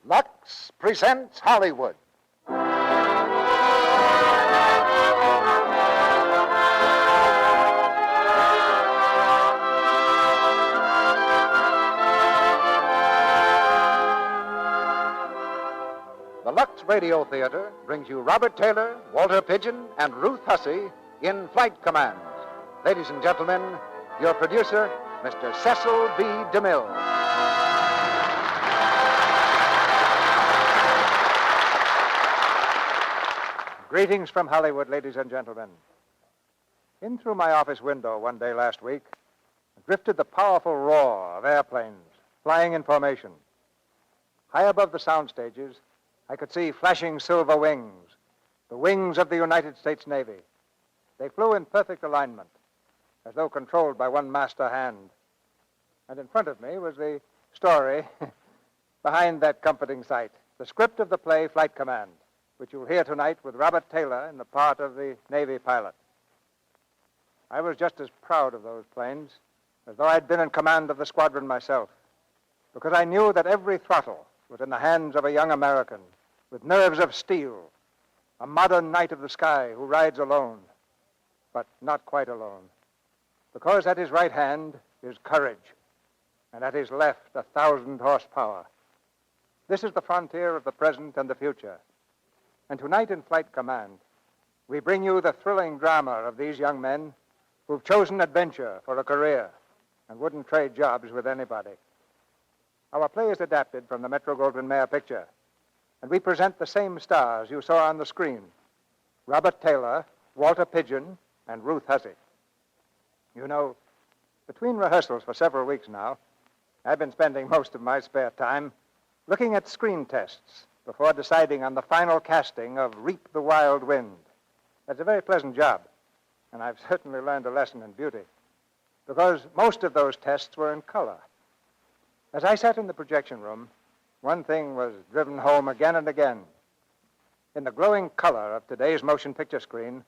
Lux presents Hollywood. The Lux Radio Theatre brings you Robert Taylor, Walter Pidgeon, and Ruth Hussey in Flight Commands. Ladies and gentlemen, your producer, Mr. Cecil B. DeMille. Greetings from Hollywood, ladies and gentlemen. In through my office window one day last week drifted the powerful roar of airplanes flying in formation. High above the sound stages, I could see flashing silver wings, the wings of the United States Navy. They flew in perfect alignment, as though controlled by one master hand. And in front of me was the story behind that comforting sight, the script of the play Flight Command, which you'll hear tonight with Robert Taylor in the part of the Navy pilot. I was just as proud of those planes as though I'd been in command of the squadron myself, because I knew that every throttle was in the hands of a young American with nerves of steel, a modern knight of the sky who rides alone, but not quite alone, because at his right hand is courage, and at his left 1,000 horsepower. This is the frontier of the present and the future. And tonight in Flight Command, we bring you the thrilling drama of these young men who've chosen adventure for a career and wouldn't trade jobs with anybody. Our play is adapted from the Metro-Goldwyn-Mayer picture, and we present the same stars you saw on the screen: Robert Taylor, Walter Pidgeon, and Ruth Hussey. You know, between rehearsals for several weeks now, I've been spending most of my spare time looking at screen tests before deciding on the final casting of Reap the Wild Wind. That's a very pleasant job, and I've certainly learned a lesson in beauty, because most of those tests were in color. As I sat in the projection room, one thing was driven home again and again. In the glowing color of today's motion picture screen,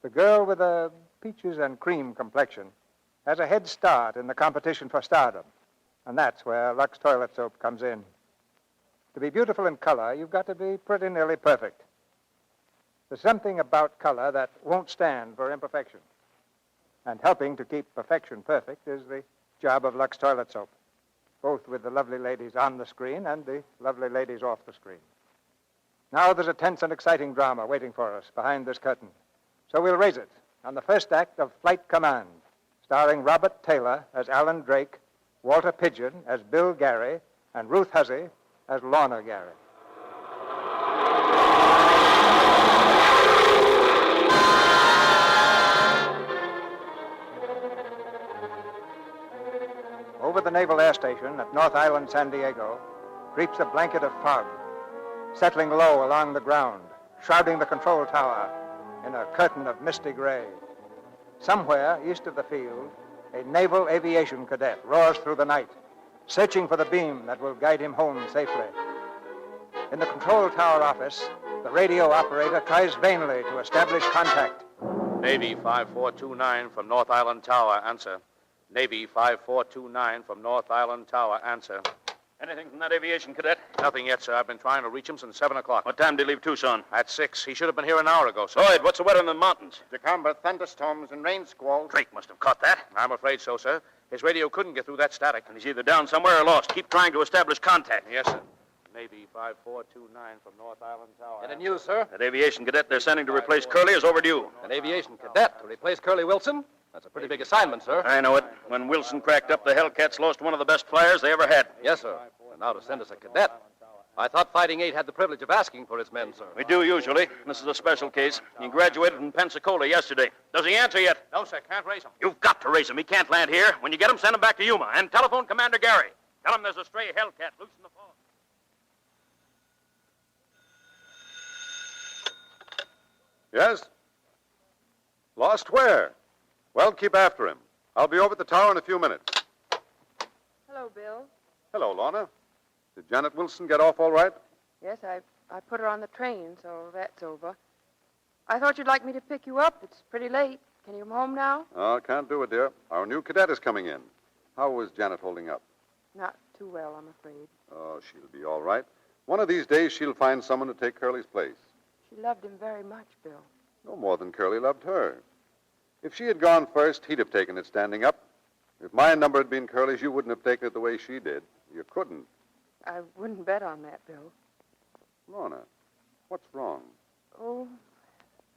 the girl with a peaches and cream complexion has a head start in the competition for stardom, and that's where Lux toilet soap comes in. To be beautiful in color, you've got to be pretty nearly perfect. There's something about color that won't stand for imperfection, and helping to keep perfection perfect is the job of Lux toilet soap, both with the lovely ladies on the screen and the lovely ladies off the screen. Now there's a tense and exciting drama waiting for us behind this curtain. So we'll raise it on the first act of Flight Command, starring Robert Taylor as Alan Drake, Walter Pidgeon as Bill Gary, and Ruth Hussey as Lorna Gary. Over the Naval Air Station at North Island, San Diego, creeps a blanket of fog, settling low along the ground, shrouding the control tower in a curtain of misty gray. Somewhere east of the field, a naval aviation cadet roars through the night, searching for the beam that will guide him home safely. In the control tower office, the radio operator tries vainly to establish contact. Navy 5429 from North Island Tower, answer. Navy 5429 from North Island Tower, answer. Anything from that aviation cadet? Nothing yet, sir. I've been trying to reach him since 7 o'clock. What time did he leave Tucson? At 6. He should have been here an hour ago, sir. Lloyd, what's the weather in the mountains? Tacoma, thunderstorms and rain squalls. Drake must have caught that. I'm afraid so, sir. His radio couldn't get through that static. And he's either down somewhere or lost. Keep trying to establish contact. Yes, sir. Navy 5429 from North Island Tower. Any news, sir? That aviation cadet they're sending to replace Curly is overdue. An aviation cadet to replace Curly Wilson? That's a pretty big assignment, sir. I know it. When Wilson cracked up, the Hellcats lost one of the best flyers they ever had. Yes, sir. And now to send us a cadet. I thought Fighting 8 had the privilege of asking for his men, sir. We do usually. This is a special case. He graduated from Pensacola yesterday. Does he answer yet? No, sir. Can't raise him. You've got to raise him. He can't land here. When you get him, send him back to Yuma. And telephone Commander Gary. Tell him there's a stray Hellcat loose in the fog. Yes? Lost where? Well, keep after him. I'll be over at the tower in a few minutes. Hello, Bill. Hello, Lorna. Did Janet Wilson get off all right? Yes, I put her on the train, so that's over. I thought you'd like me to pick you up. It's pretty late. Can you come home now? Oh, can't do it, dear. Our new cadet is coming in. How is Janet holding up? Not too well, I'm afraid. Oh, she'll be all right. One of these days, she'll find someone to take Curly's place. She loved him very much, Bill. No more than Curly loved her. If she had gone first, he'd have taken it standing up. If my number had been Curly's, you wouldn't have taken it the way she did. You couldn't. I wouldn't bet on that, Bill. Lorna, what's wrong? Oh,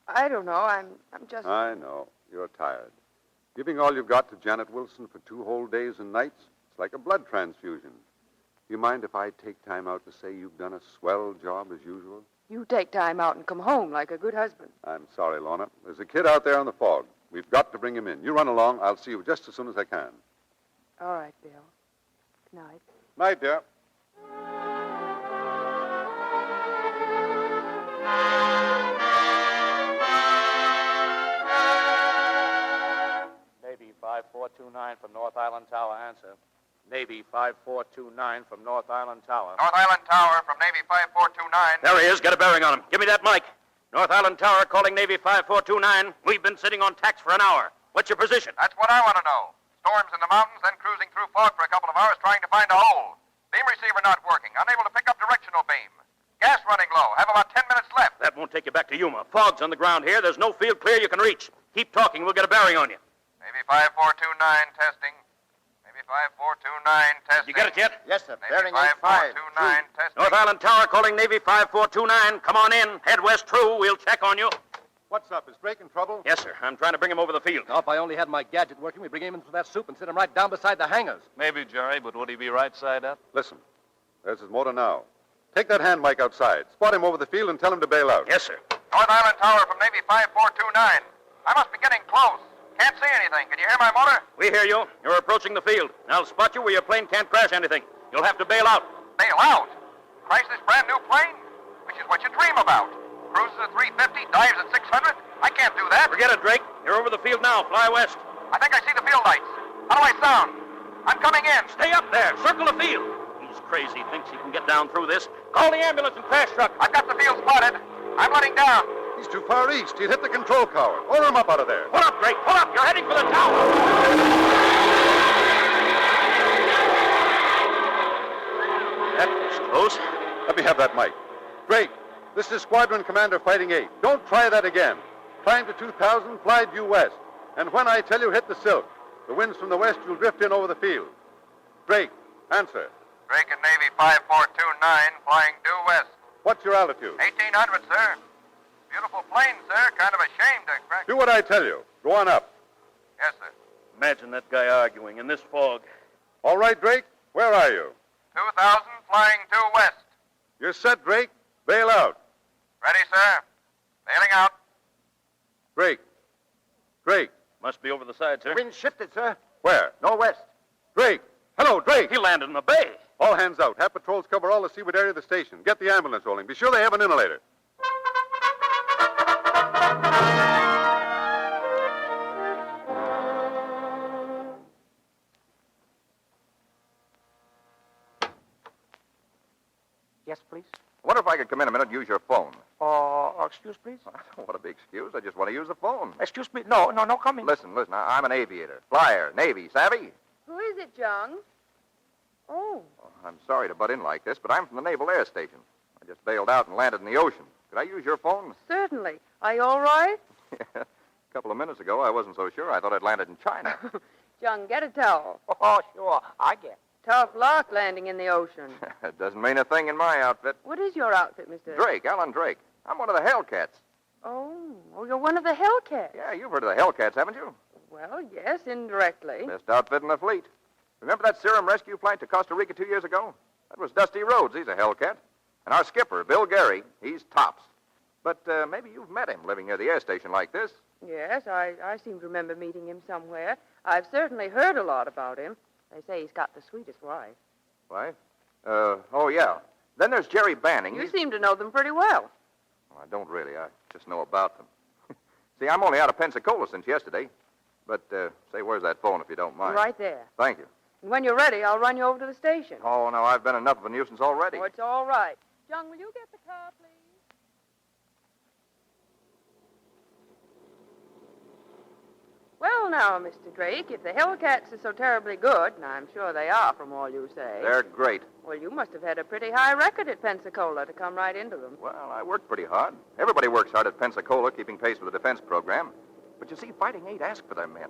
I don't know. I'm just... I know. You're tired. Giving all you've got to Janet Wilson for 2 whole days and nights, it's like a blood transfusion. Do you mind if I take time out to say you've done a swell job as usual? You take time out and come home like a good husband. I'm sorry, Lorna. There's a kid out there in the fog. We've got to bring him in. You run along. I'll see you just as soon as I can. All right, Bill. Good night. Night, dear. Navy 5429 from North Island Tower, answer. Navy 5429 from North Island Tower. North Island Tower from Navy 5429. There he is. Get a bearing on him. Give me that mic. North Island Tower calling Navy 5429. We've been sitting on tacks for an hour. What's your position? That's what I want to know. Storms in the mountains, then cruising through fog for a couple of hours trying to find a hole. Beam receiver not working. Unable to pick up directional beam. Gas running low. Have about 10 minutes left. That won't take you back to Yuma. Fog's on the ground here. There's no field clear you can reach. Keep talking. We'll get a bearing on you. Navy 5429 testing. Navy 5429 testing. You get it yet? Yes, sir. Navy 5429 testing. North Island Tower calling Navy 5429. Come on in. Head west true. We'll check on you. What's up? Is Drake in trouble? Yes, sir. I'm trying to bring him over the field. Now, if I only had my gadget working, we'd bring him in through that soup and sit him right down beside the hangars. Maybe, Jerry, but would he be right side up? Listen. There's his motor now. Take that hand mic outside. Spot him over the field and tell him to bail out. Yes, sir. North Island Tower from Navy 5429. I must be getting close. Can't see anything. Can you hear my motor? We hear you. You're approaching the field. I'll spot you where your plane can't crash anything. You'll have to bail out. Bail out? Crash this brand new plane? Which is what you dream about. Cruises at 350, dives at 600. I can't do that. Forget it, Drake. You're over the field now. Fly west. I think I see the field lights. How do I sound? I'm coming in. Stay up there. Circle the field. He's crazy. Thinks he can get down through this. Call the ambulance and crash truck. I've got the field spotted. I'm letting down. He's too far east. He'd hit the control tower. Order him up out of there. Pull up, Drake. Pull up. You're heading for the tower. That was close. Let me have that mic. Drake, this is Squadron Commander Fighting 8. Don't try that again. Climb to 2,000, fly due west. And when I tell you hit the silk, the winds from the west, you'll drift in over the field. Drake, answer. Drake and Navy 5429, flying due west. What's your altitude? 1,800, sir. Beautiful plane, sir. Kind of a shame to crash. Do what I tell you. Go on up. Yes, sir. Imagine that guy arguing in this fog. All right, Drake, where are you? 2,000, flying due west. You're set, Drake. Bail out. Ready, sir. Bailing out. Drake. Drake. Must be over the side, sir. Wind shifted, sir. Where? Northwest. Drake. Hello, Drake. He landed in the bay. All hands out. Have patrols cover all the seaward area of the station. Get the ambulance rolling. Be sure they have an inhalator. Yes, please. I wonder if I could come in a minute and use your phone. Excuse, please. I don't want to be excused. I just want to use the phone. Excuse me. No, come in. Listen. I'm an aviator. Flyer, Navy, savvy? Who is it, Jung? Oh, Oh, I'm sorry to butt in like this, but I'm from the Naval Air Station. I just bailed out and landed in the ocean. Could I use your phone? certainly. Are you all right? A couple of minutes ago, I wasn't so sure. I thought I'd landed in China. Jung, get a towel. Oh, sure. I get. Tough luck landing in the ocean. It doesn't mean a thing in my outfit. What is your outfit, Mr. Drake, Alan Drake. I'm one of the Hellcats. Oh, you're one of the Hellcats. Yeah, you've heard of the Hellcats, haven't you? Well, yes, indirectly. Best outfit in the fleet. Remember that serum rescue flight to Costa Rica 2 years ago? That was Dusty Rhodes. He's a Hellcat. And our skipper, Bill Gary, he's tops. But maybe you've met him living near the air station like this. Yes, I seem to remember meeting him somewhere. I've certainly heard a lot about him. They say he's got the sweetest wife. Wife? Oh, yeah. Then there's Jerry Banning. You seem to know them pretty well. Well, I don't really. I just know about them. See, I'm only out of Pensacola since yesterday. But, say, where's that phone, if you don't mind? Right there. Thank you. And when you're ready, I'll run you over to the station. Oh, no, I've been enough of a nuisance already. Oh, it's all right. Jung, will you get the car, please? Well, now, Mr. Drake, if the Hellcats are so terribly good, and I'm sure they are from all you say... They're great. Well, you must have had a pretty high record at Pensacola to come right into them. Well, I worked pretty hard. Everybody works hard at Pensacola, keeping pace with the defense program. But you see, Fighting 8 asked for their men.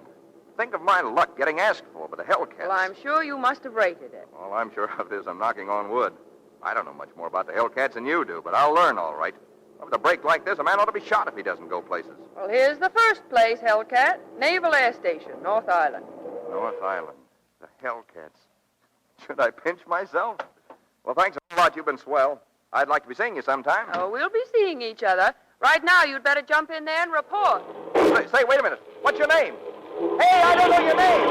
Think of my luck getting asked for by the Hellcats. Well, I'm sure you must have rated it. All I'm sure of is I'm knocking on wood. I don't know much more about the Hellcats than you do, but I'll learn all right. With a break like this, a man ought to be shot if he doesn't go places. Well, here's the first place, Hellcat. Naval Air Station, North Island. North Island. The Hellcats. Should I pinch myself? Well, thanks a lot. You've been swell. I'd like to be seeing you sometime. Oh, we'll be seeing each other. Right now, you'd better jump in there and report. Say, wait a minute. What's your name? Hey, I don't know your name.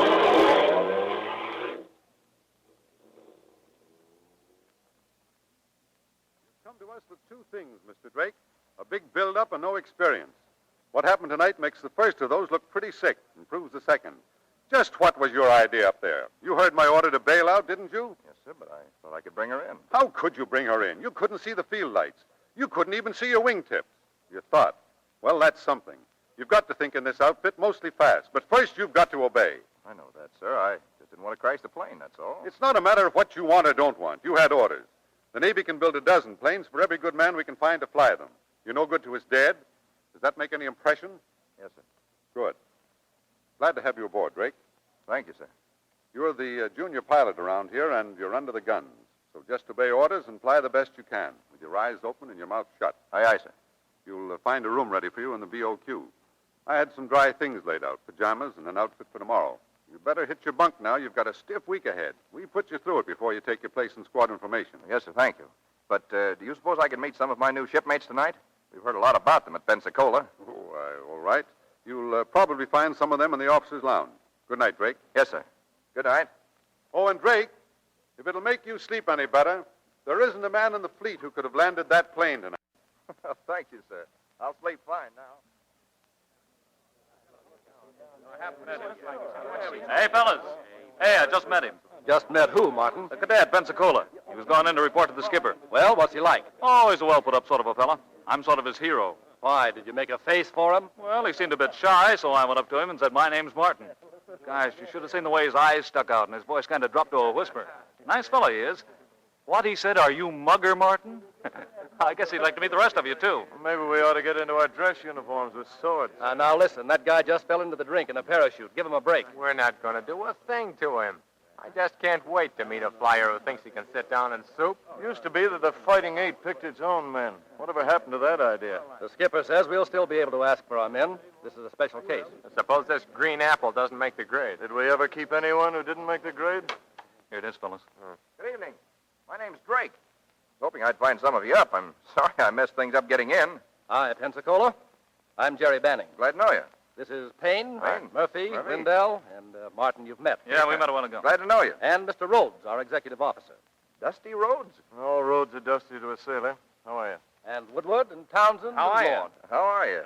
Come to us with two things, Mr. Drake. A big build-up and no experience. What happened tonight makes the first of those look pretty sick and proves the second. Just what was your idea up there? You heard my order to bail out, didn't you? Yes, sir, but I thought I could bring her in. How could you bring her in? You couldn't see the field lights. You couldn't even see your wingtips. You thought. Well, that's something. You've got to think in this outfit mostly fast, but first you've got to obey. I know that, sir. I just didn't want to crash the plane, that's all. It's not a matter of what you want or don't want. You had orders. The Navy can build a dozen planes for every good man we can find to fly them. You're no good to his dad. Does that make any impression? Yes, sir. Good. Glad to have you aboard, Drake. Thank you, sir. You're the junior pilot around here, and you're under the guns. So just obey orders and fly the best you can, with your eyes open and your mouth shut. Aye, aye, sir. You'll find a room ready for you in the BOQ. I had some dry things laid out, pajamas and an outfit for tomorrow. You better hit your bunk now. You've got a stiff week ahead. We put you through it before you take your place in squadron formation. Yes, sir, thank you. But do you suppose I can meet some of my new shipmates tonight? We've heard a lot about them at Pensacola. Oh, all right. You'll probably find some of them in the officers' lounge. Good night, Drake. Yes, sir. Good night. Oh, and Drake, if it'll make you sleep any better, there isn't a man in the fleet who could have landed that plane tonight. Thank you, sir. I'll sleep fine now. Hey, fellas. Hey, I just met him. Just met who, Martin? The cadet, Pensacola. He was going in to report to the skipper. Well, what's he like? Oh, he's a well-put-up sort of a fella. I'm sort of his hero. Why, did you make a face for him? Well, he seemed a bit shy, so I went up to him and said, "My name's Martin." Gosh, you should have seen the way his eyes stuck out and his voice kind of dropped to a whisper. Nice fellow he is. What he said, "Are you Mugger Martin?" I guess he'd like to meet the rest of you, too. Maybe we ought to get into our dress uniforms with swords. Now listen, that guy just fell into the drink in a parachute. Give him a break. We're not going to do a thing to him. I just can't wait to meet a flyer who thinks he can sit down and soup. Used to be that the Fighting 8 picked its own men. Whatever happened to that idea? The skipper says we'll still be able to ask for our men. This is a special case. Suppose this green apple doesn't make the grade. Did we ever keep anyone who didn't make the grade? Here it is, fellas. Good evening. My name's Drake. Hoping I'd find some of you up. I'm sorry I messed things up getting in. Hi, Pensacola. I'm Jerry Banning. Glad to know you. This is Payne, Payne. Murphy, Lindell, and Martin you've met. Yeah, we met a while ago. Glad to know you. And Mr. Rhodes, our executive officer. Dusty Rhodes? All roads are dusty to a sailor. How are you? And Woodward and Townsend How and are you? Lord. How are you?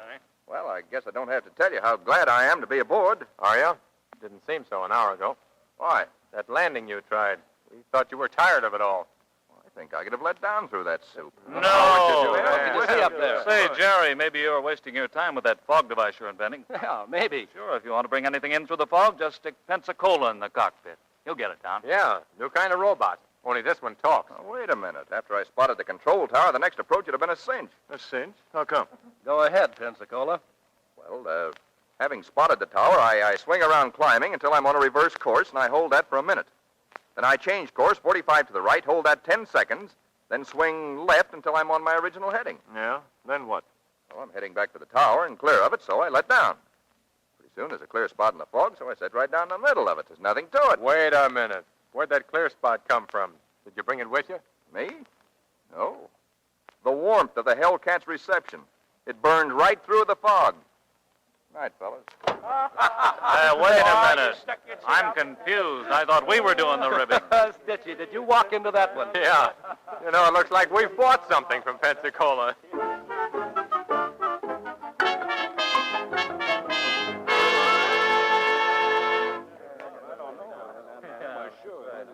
Well, I guess I don't have to tell you how glad I am to be aboard. Are you? Didn't seem so an hour ago. Why? That landing you tried. We thought you were tired of it all. I think I could have let down through that soup. No. What did you see up there? Say, Jerry, maybe you're wasting your time with that fog device you're inventing. Yeah, maybe. Sure, if you want to bring anything in through the fog, just stick Pensacola in the cockpit. He'll get it down. Yeah, new kind of robot. Only this one talks. Oh, wait a minute. After I spotted the control tower, the next approach would have been a cinch. A cinch? How come? Go ahead, Pensacola. Well, having spotted the tower, I swing around climbing until I'm on a reverse course, and I hold that for a minute. Then I change course 45 to the right, hold that 10 seconds, then swing left until I'm on my original heading. Yeah? Then what? Well, I'm heading back to the tower and clear of it, so I let down. Pretty soon there's a clear spot in the fog, so I set right down in the middle of it. There's nothing to it. Wait a minute. Where'd that clear spot come from? Did you bring it with you? Me? No. The warmth of the Hellcat's reception. It burned right through the fog. Night, fellas. Wait a minute. I'm confused. I thought we were doing the ribbing. Stitchy, did you walk into that one? Yeah. You know, it looks like we've bought something from Pensacola.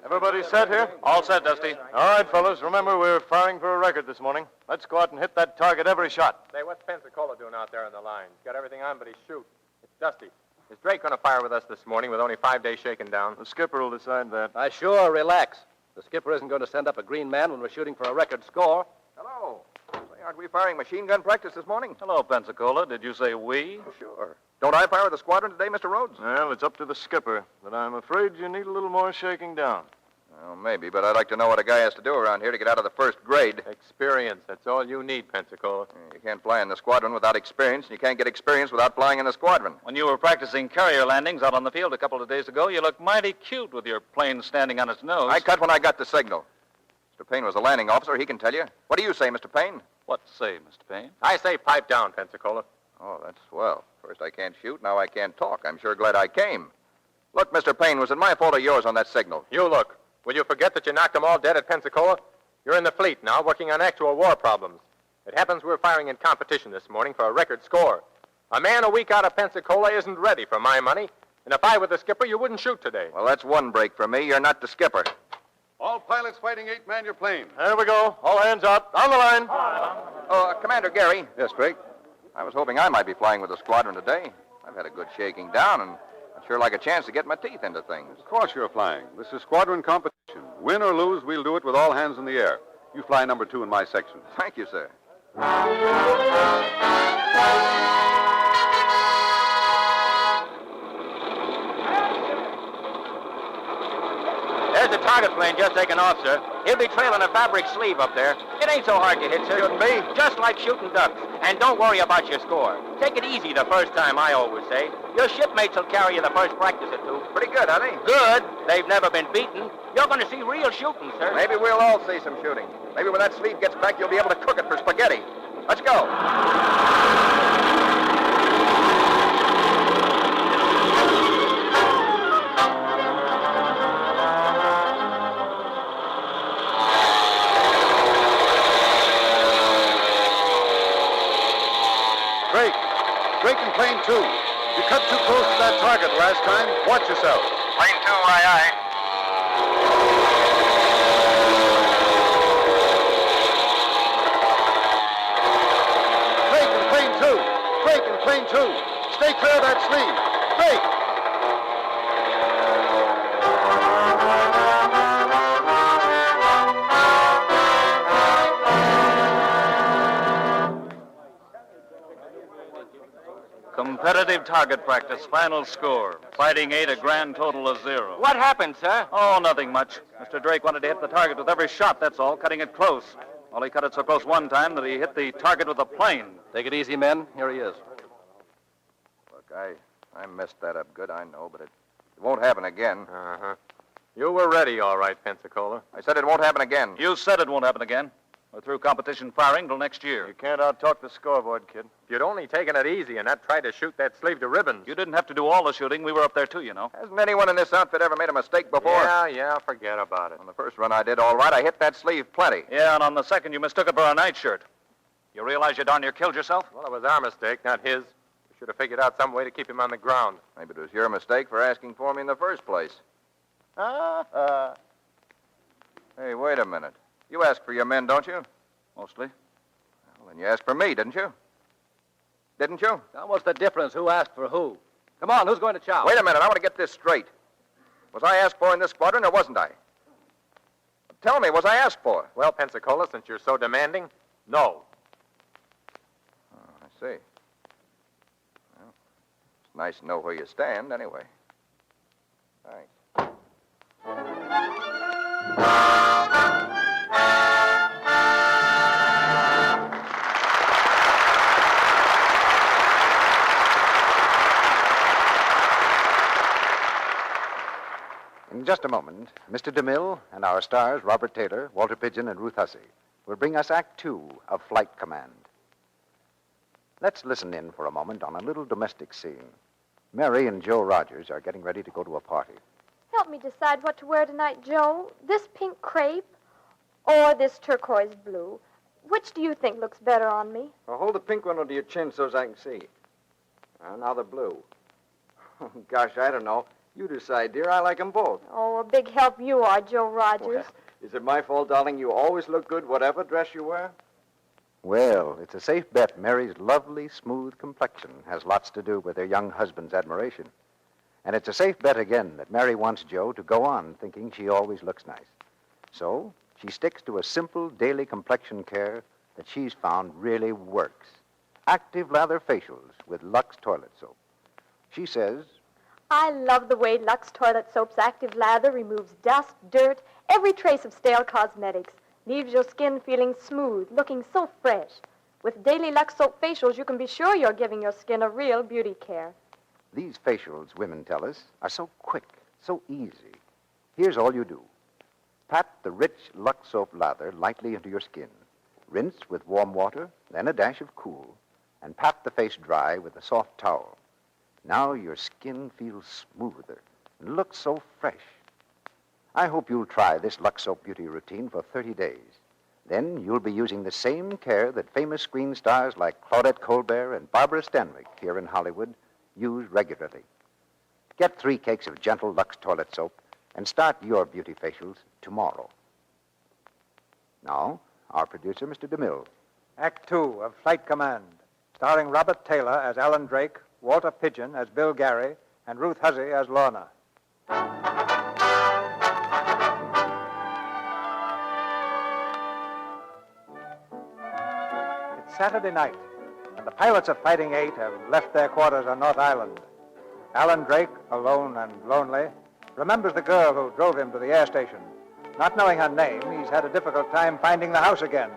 Everybody set here? All set, Dusty. All right, fellas. Remember, we're firing for a record this morning. Let's go out and hit that target every shot. Say, what's Pensacola doing out there on the line? He's got everything on but his chute. It's Dusty. Is Drake going to fire with us this morning with only 5 days shaken down? The skipper will decide that. Sure, relax. The skipper isn't going to send up a green man when we're shooting for a record score. Hello. Say, aren't we firing machine gun practice this morning? Hello, Pensacola. Did you say we? Oh, sure. Don't I fire with the squadron today, Mr. Rhodes? Well, it's up to the skipper, but I'm afraid you need a little more shaking down. Well, maybe, but I'd like to know what a guy has to do around here to get out of the first grade. Experience. That's all you need, Pensacola. You can't fly in the squadron without experience, and you can't get experience without flying in the squadron. When you were practicing carrier landings out on the field a couple of days ago, you looked mighty cute with your plane standing on its nose. I cut when I got the signal. Mr. Payne was the landing officer. He can tell you. What do you say, Mr. Payne? What say, Mr. Payne? I say pipe down, Pensacola. Oh, that's swell. First I can't shoot, now I can't talk. I'm sure glad I came. Look, Mr. Payne, was it my fault or yours on that signal? You look. Will you forget that you knocked them all dead at Pensacola? You're in the fleet now, working on actual war problems. It happens we're firing in competition this morning for a record score. A man a week out of Pensacola isn't ready for my money, and if I were the skipper, you wouldn't shoot today. Well, that's one break for me. You're not the skipper. All pilots fighting 8, man your plane. There we go. All hands up. On the line. Oh, Commander Gary. Yes, Drake. I was hoping I might be flying with the squadron today. I've had a good shaking down, and I'd sure like a chance to get my teeth into things. Of course you're flying. This is squadron competition. Win or lose, we'll do it with all hands in the air. You fly number 2 in my section. Thank you, sir. There's the target plane just taking off, sir. He'll be trailing a fabric sleeve up there. It ain't so hard to hit, sir. Shouldn't be. Just like shooting ducks. And don't worry about your score. Take it easy the first time, I always say. Your shipmates will carry you the first practice or two. Pretty good, honey. Good. They've never been beaten. You're going to see real shooting, sir. Maybe we'll all see some shooting. Maybe when that sleeve gets back, you'll be able to cook it for spaghetti. Let's go. Drake in plane 2. You cut too close to that target last time. Watch yourself. Plane 2, aye, aye. Drake in plane 2. Drake in plane 2. Stay clear of that sleeve. Drake. Competitive target practice, final score. Fighting 8, a grand total of 0. What happened, sir? Oh, nothing much. Mr. Drake wanted to hit the target with every shot, that's all, cutting it close. Well, he cut it so close one time that he hit the target with a plane. Take it easy, men. Here he is. Look, I messed that up good, I know, but it won't happen again. Uh-huh. You were ready, all right, Pensacola. I said it won't happen again. You said it won't happen again. We're through competition firing till next year. You can't out-talk the scoreboard, kid. If you'd only taken it easy and not tried to shoot that sleeve to ribbons. You didn't have to do all the shooting. We were up there, too, you know. Hasn't anyone in this outfit ever made a mistake before? Yeah, forget about it. On the first run I did all right. I hit that sleeve plenty. Yeah, and on the second, you mistook it for a nightshirt. You realize you darn near killed yourself? Well, it was our mistake, not his. We should have figured out some way to keep him on the ground. Maybe it was your mistake for asking for me in the first place. Hey, wait a minute. You ask for your men, don't you? Mostly. Well, then you asked for me, didn't you? Didn't you? Now, what's the difference? Who asked for who? Come on, who's going to chow? Wait a minute. I want to get this straight. Was I asked for in this squadron or wasn't I? Tell me, was I asked for? Well, Pensacola, since you're so demanding, no. Oh, I see. Well, it's nice to know where you stand, anyway. Thanks. In just a moment, Mr. DeMille and our stars, Robert Taylor, Walter Pidgeon, and Ruth Hussey, will bring us Act 2 of Flight Command. Let's listen in for a moment on a little domestic scene. Mary and Joe Rogers are getting ready to go to a party. Help me decide what to wear tonight, Joe. This pink crepe or this turquoise blue. Which do you think looks better on me? Well, hold the pink one under your chin so as I can see. Now the blue. Oh, gosh, I don't know. You decide, dear. I like them both. Oh, a big help you are, Joe Rogers. Well, is it my fault, darling? You always look good, whatever dress you wear? Well, it's a safe bet Mary's lovely, smooth complexion has lots to do with her young husband's admiration. And it's a safe bet again that Mary wants Joe to go on thinking she always looks nice. So she sticks to a simple daily complexion care that she's found really works. Active lather facials with Lux toilet soap. She says, I love the way Lux Toilet Soap's active lather removes dust, dirt, every trace of stale cosmetics. Leaves your skin feeling smooth, looking so fresh. With daily Lux Soap facials, you can be sure you're giving your skin a real beauty care. these facials, women tell us, are so quick, so easy. Here's all you do. Pat the rich Lux soap lather lightly into your skin. Rinse with warm water, then a dash of cool, and pat the face dry with a soft towel. Now your skin feels smoother and looks so fresh. I hope you'll try this Lux Soap Beauty routine for 30 days. Then you'll be using the same care that famous screen stars like Claudette Colbert and Barbara Stanwyck here in Hollywood use regularly. Get 3 cakes of gentle Lux toilet soap and start your beauty facials tomorrow. Now, our producer, Mr. DeMille. Act 2 of Flight Command, starring Robert Taylor as Alan Drake, Walter Pidgeon as Bill Gary, and Ruth Hussey as Lorna. It's Saturday night, and the pilots of Fighting 8 have left their quarters on North Island. Alan Drake, alone and lonely, remembers the girl who drove him to the air station. Not knowing her name, he's had a difficult time finding the house again.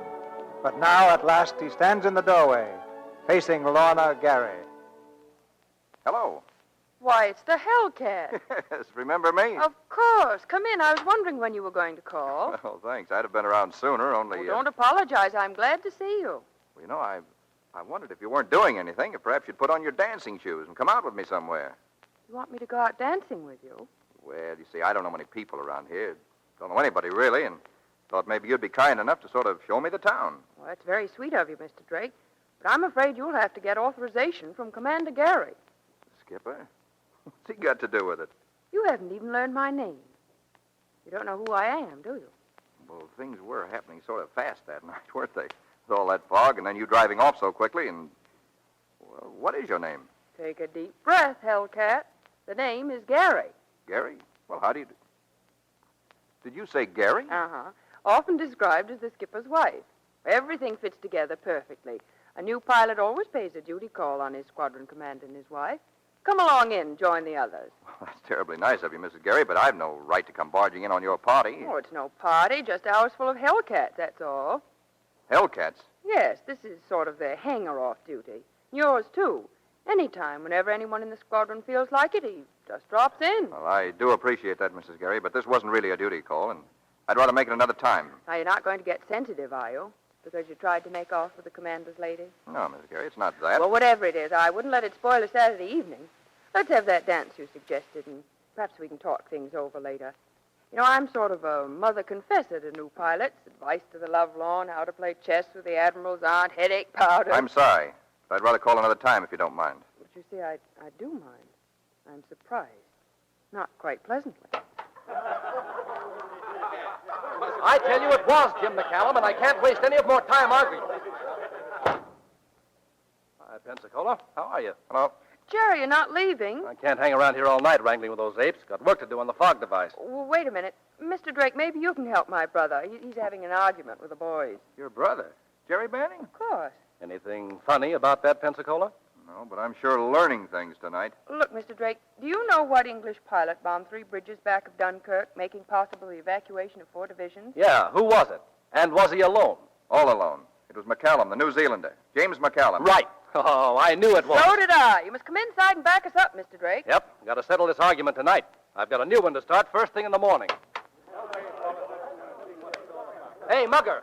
But now, at last, he stands in the doorway, facing Lorna Gary. Hello. Why, it's the Hellcat. Yes, remember me? Of course. Come in. I was wondering when you were going to call. Well, thanks. I'd have been around sooner, only... Don't apologize. I'm glad to see you. Well, you know, I wondered if you weren't doing anything, if perhaps you'd put on your dancing shoes and come out with me somewhere. You want me to go out dancing with you? Well, you see, I don't know many people around here. Don't know anybody, really, and thought maybe you'd be kind enough to sort of show me the town. Well, that's very sweet of you, Mr. Drake. But I'm afraid you'll have to get authorization from Commander Gary. Skipper? What's he got to do with it? You haven't even learned my name. You don't know who I am, do you? Well, things were happening sort of fast that night, weren't they? With all that fog and then you driving off so quickly and... Well, what is your name? Take a deep breath, Hellcat. The name is Gary. Gary? Well, how do you... Did you say Gary? Uh-huh. Often described as the skipper's wife. Everything fits together perfectly. A new pilot always pays a duty call on his squadron commander and his wife. Come along in, join the others. Well, that's terribly nice of you, Mrs. Gary, but I've no right to come barging in on your party. Oh, it's no party, just a house full of Hellcats, that's all. Hellcats? Yes, this is sort of their hanger-off duty. Yours, too. Anytime, whenever anyone in the squadron feels like it, he just drops in. Well, I do appreciate that, Mrs. Gary, but this wasn't really a duty call, and I'd rather make it another time. Now, you're not going to get sensitive, are you? Because you tried to make off with the commander's lady? No, Mrs. Gary, it's not that. Well, whatever it is, I wouldn't let it spoil a Saturday evening. Let's have that dance you suggested, and perhaps we can talk things over later. You know, I'm sort of a mother confessor to new pilots. Advice to the lovelorn, how to play chess with the admiral's aunt, headache powder. I'm sorry, but I'd rather call another time if you don't mind. But you see, I do mind. I'm surprised. Not quite pleasantly. I tell you it was Jim McCallum, and I can't waste any more time arguing. Hi, Pensacola. How are you? Hello. Jerry, you're not leaving. I can't hang around here all night wrangling with those apes. Got work to do on the fog device. Well, wait a minute. Mr. Drake, maybe you can help my brother. He's having an argument with the boys. Your brother, Jerry Banning? Of course. Anything funny about that, Pensacola? No, but I'm sure learning things tonight. Look, Mr. Drake, do you know what English pilot bombed 3 bridges back of Dunkirk, making possible the evacuation of 4 divisions? Yeah, who was it? And was he alone? All alone. It was McCallum, the New Zealander. James McCallum. Right. Oh, I knew it was. So did I. You must come inside and back us up, Mr. Drake. Yep, got to settle this argument tonight. I've got a new one to start first thing in the morning. Hey, Mugger.